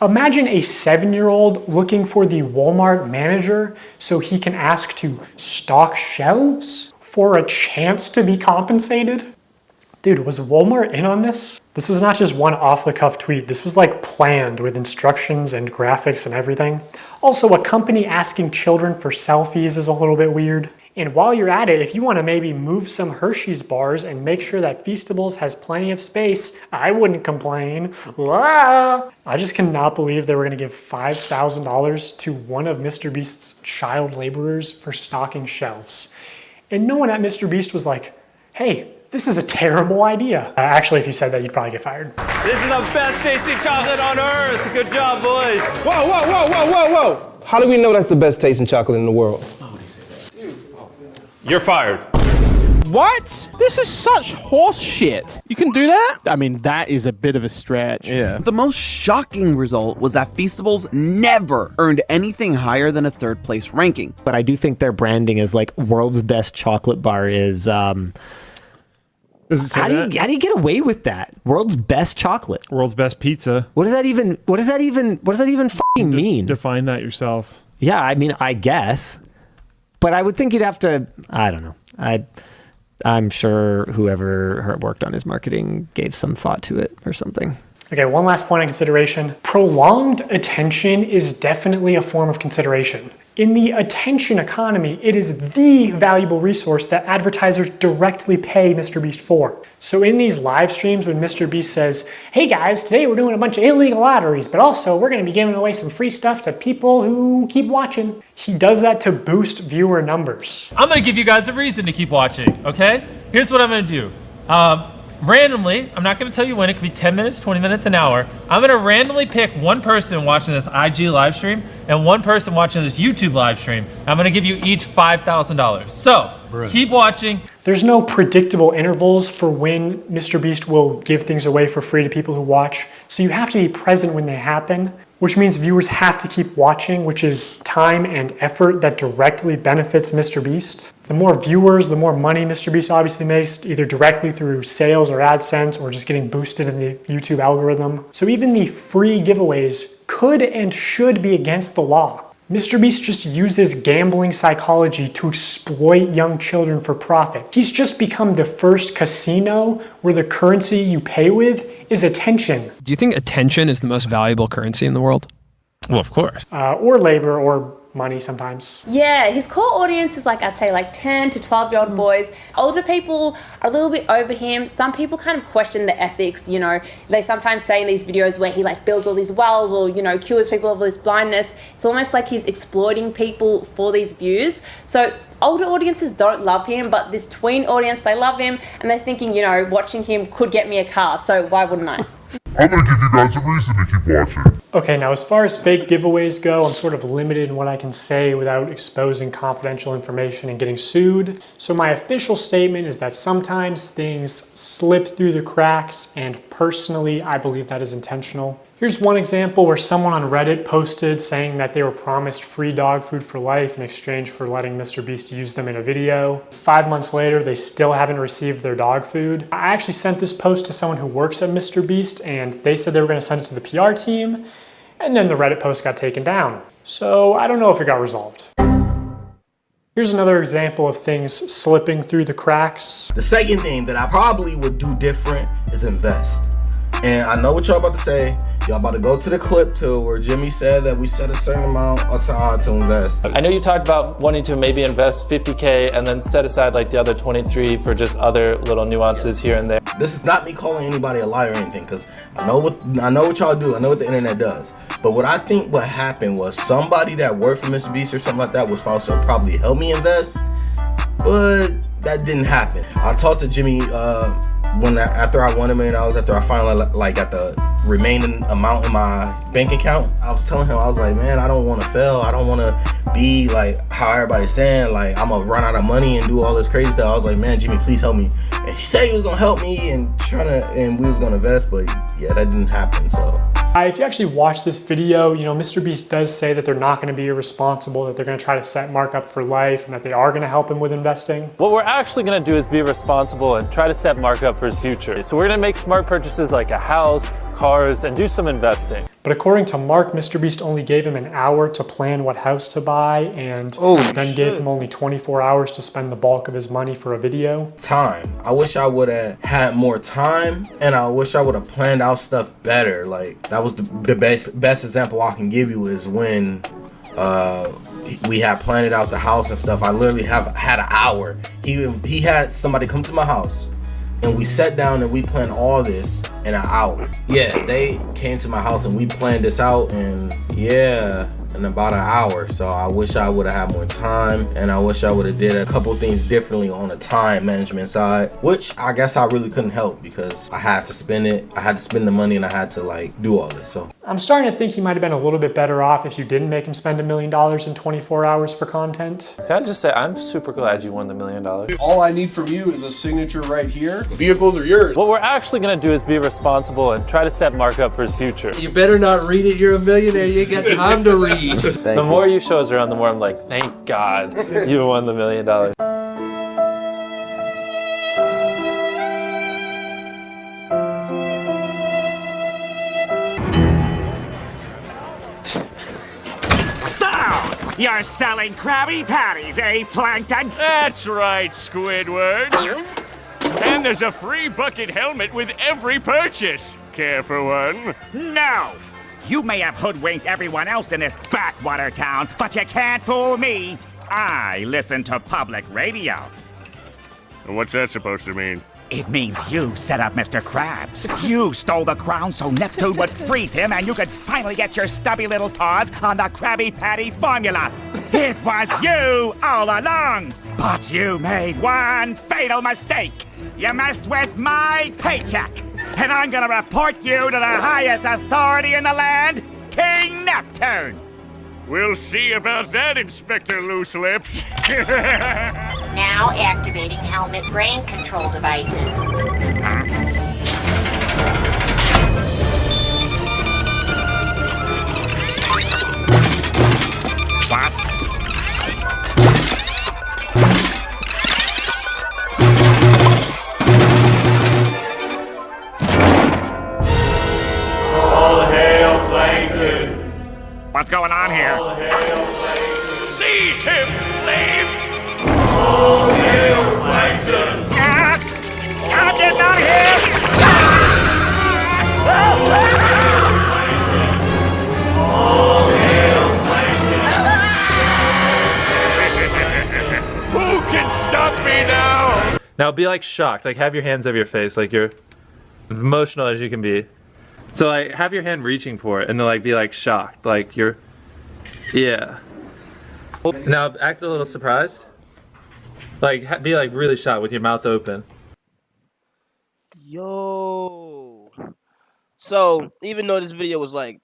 Speaker 9: Imagine a 7-year-old looking for the Walmart manager so he can ask to stock shelves for a chance to be compensated. Dude, was Walmart in on this? This was not just one off-the-cuff tweet. This was like planned with instructions and graphics and everything. Also, a company asking children for selfies is a little bit weird. And while you're at it, if you want to maybe move some Hershey's bars and make sure that Feastables has plenty of space, I wouldn't complain. Ah! I just cannot believe they were going to give $5,000 to one of MrBeast's child laborers for stocking shelves. And no one at MrBeast was like, hey, this is a terrible idea. Actually, if you said that, you'd probably get fired.
Speaker 3: This is the best tasting chocolate on earth. Good job, boys.
Speaker 10: Whoa, whoa, whoa, whoa, whoa, whoa. How do we know that's the best tasting chocolate in the world?
Speaker 3: You're fired.
Speaker 2: What? This is such horse shit. You can do that? I mean, that is a bit of a stretch.
Speaker 4: Yeah. The most shocking result was that Feastables never earned anything higher than a 3rd place ranking.
Speaker 6: But I do think their branding as like world's best chocolate bar is how do you get away with that? World's best chocolate.
Speaker 20: World's best pizza.
Speaker 6: What does that even fucking mean?
Speaker 20: Define that yourself.
Speaker 6: Yeah, I mean, I guess. But I would think you'd have to, I don't know. I'm sure whoever worked on his marketing gave some thought to it or something.
Speaker 9: Okay, one last point of consideration. Prolonged attention is definitely a form of consideration. In the attention economy, it is the valuable resource that advertisers directly pay MrBeast for. So in these live streams when MrBeast says, hey guys, today we're doing a bunch of illegal lotteries, but also we're gonna be giving away some free stuff to people who keep watching. He does that to boost viewer numbers.
Speaker 23: I'm gonna give you guys a reason to keep watching, okay? Here's what I'm gonna do. Randomly, I'm not gonna tell you when, it could be 10 minutes, 20 minutes, an hour. I'm gonna randomly pick one person watching this IG live stream and one person watching this YouTube live stream. I'm gonna give you each $5,000. So, keep watching.
Speaker 9: There's no predictable intervals for when MrBeast will give things away for free to people who watch, so you have to be present when they happen, which means viewers have to keep watching, which is time and effort that directly benefits MrBeast. The more viewers, the more money MrBeast obviously makes, either directly through sales or AdSense or just getting boosted in the YouTube algorithm. So even the free giveaways could and should be against the law. MrBeast just uses gambling psychology to exploit young children for profit. He's just become the first casino where the currency you pay with is attention.
Speaker 21: Do you think attention is the most valuable currency in the world?
Speaker 23: Well, of course.
Speaker 9: Or labor or money sometimes.
Speaker 24: Yeah, his core audience is like, I'd say like 10 to 12-year-old boys. Older people are a little bit over him. Some people kind of question the ethics, you know. They sometimes say in these videos where he like builds all these wells or, you know, cures people of this blindness. It's almost like he's exploiting people for these views. So older audiences don't love him, but this tween audience, they love him and they're thinking, you know, watching him could get me a car. So why wouldn't I?
Speaker 27: I'm gonna give you guys a reason to keep watching.
Speaker 9: Okay, now as far as fake giveaways go, I'm sort of limited in what I can say without exposing confidential information and getting sued. So my official statement is that sometimes things slip through the cracks, and personally, I believe that is intentional. Here's one example where someone on Reddit posted saying that they were promised free dog food for life in exchange for letting MrBeast use them in a video. 5 months later, they still haven't received their dog food. I actually sent this post to someone who works at MrBeast, and they said they were gonna send it to the PR team, and then the Reddit post got taken down. So I don't know if it got resolved. Here's another example of things slipping through the cracks.
Speaker 1: The second thing that I probably would do different is invest. And I know what y'all about to say. Y'all about to go to the clip too, where Jimmy said that we set a certain amount aside to invest.
Speaker 22: I know you talked about wanting to maybe invest 50K and then set aside like the other 23 for just other little nuances here and there.
Speaker 1: This is not me calling anybody a liar or anything, because I know what y'all do. I know what the internet does. But what I think what happened was somebody that worked for MrBeast or something like that was supposed to probably help me invest, but that didn't happen. I talked to Jimmy after I won $1 million, after I finally got the remaining amount in my bank account. I was telling him, I was like, man, I don't want to fail. I don't want to be like how everybody's saying, like I'm gonna run out of money and do all this crazy stuff. I was like, man, Jimmy, please help me. And he said he was gonna help me and we was gonna invest, but yeah, that didn't happen. So
Speaker 9: if you actually watch this video, you know, MrBeast does say that they're not going to be irresponsible, that they're going to try to set Mark up for life, and that they are going to help him with investing.
Speaker 22: What we're actually going to do is be responsible and try to set Mark up for his future. So we're going to make smart purchases like a house, cars, and do some investing.
Speaker 9: But according to Mark, MrBeast only gave him an hour to plan what house to buy, and then gave him only 24 hours to spend the bulk of his money for a video.
Speaker 1: Time. I wish I would have had more time, and I wish I would have planned out stuff better. Like that was the best example I can give you is when we had planned out the house and stuff. I literally had an hour. He had somebody come to my house, and we sat down and we planned all this in an hour. Yeah, they came to my house and we planned this out in about an hour. So I wish I would have had more time, and I wish I would have did a couple things differently on the time management side, which I guess I really couldn't help because I had to spend it. I had to spend the money and I had to like do all this. So
Speaker 9: I'm starting to think he might have been a little bit better off if you didn't make him spend $1 million in 24 hours for content.
Speaker 22: Can I just say, I'm super glad you won the $1 million.
Speaker 8: All I need from you is a signature right here. The vehicles are yours.
Speaker 22: What we're actually going to do is be responsible and try to set Mark up for his future.
Speaker 8: You better not read it. You're a millionaire. You ain't got time to read.
Speaker 22: The more you show us around, the more I'm like, thank God you won the $1 million.
Speaker 12: You're selling Krabby Patties, eh, Plankton?
Speaker 13: That's right, Squidward. And there's a free bucket helmet with every purchase. Care for one?
Speaker 12: No! You may have hoodwinked everyone else in this backwater town, but you can't fool me. I listen to public radio.
Speaker 13: What's that supposed to mean?
Speaker 12: It means you set up Mr. Krabs. You stole the crown so Neptune would freeze him and you could finally get your stubby little paws on the Krabby Patty formula. It was you all along. But you made one fatal mistake. You messed with my paycheck. And I'm gonna report you to the highest authority in the land, King Neptune.
Speaker 13: We'll see about that, Inspector Loose Lips.
Speaker 15: Now activating helmet brain control devices.
Speaker 12: What?
Speaker 13: All hail Plankton.
Speaker 12: What's going on here?
Speaker 13: All hail Plankton. Seize him, slaves! All hail Plankton.
Speaker 12: Get out of here!
Speaker 13: All hail Plankton. Who can stop me now?
Speaker 22: Now be like shocked, like have your hands over your face, like you're emotional as you can be. So like have your hand reaching for it and then like be like shocked, like you're, yeah. Now act a little surprised. Like be like really shocked with your mouth open.
Speaker 18: Yo. So even though this video was like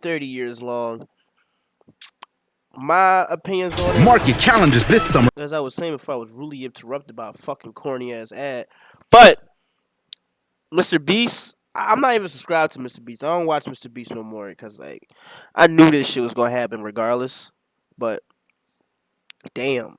Speaker 5: 30 years long. My opinions on it.
Speaker 11: Mark your calendars this summer.
Speaker 5: As I was saying before, I was really interrupted by a fucking corny ass ad. But MrBeast, I'm not even subscribed to MrBeast. I don't watch MrBeast no more because I knew this shit was gonna happen regardless. But damn,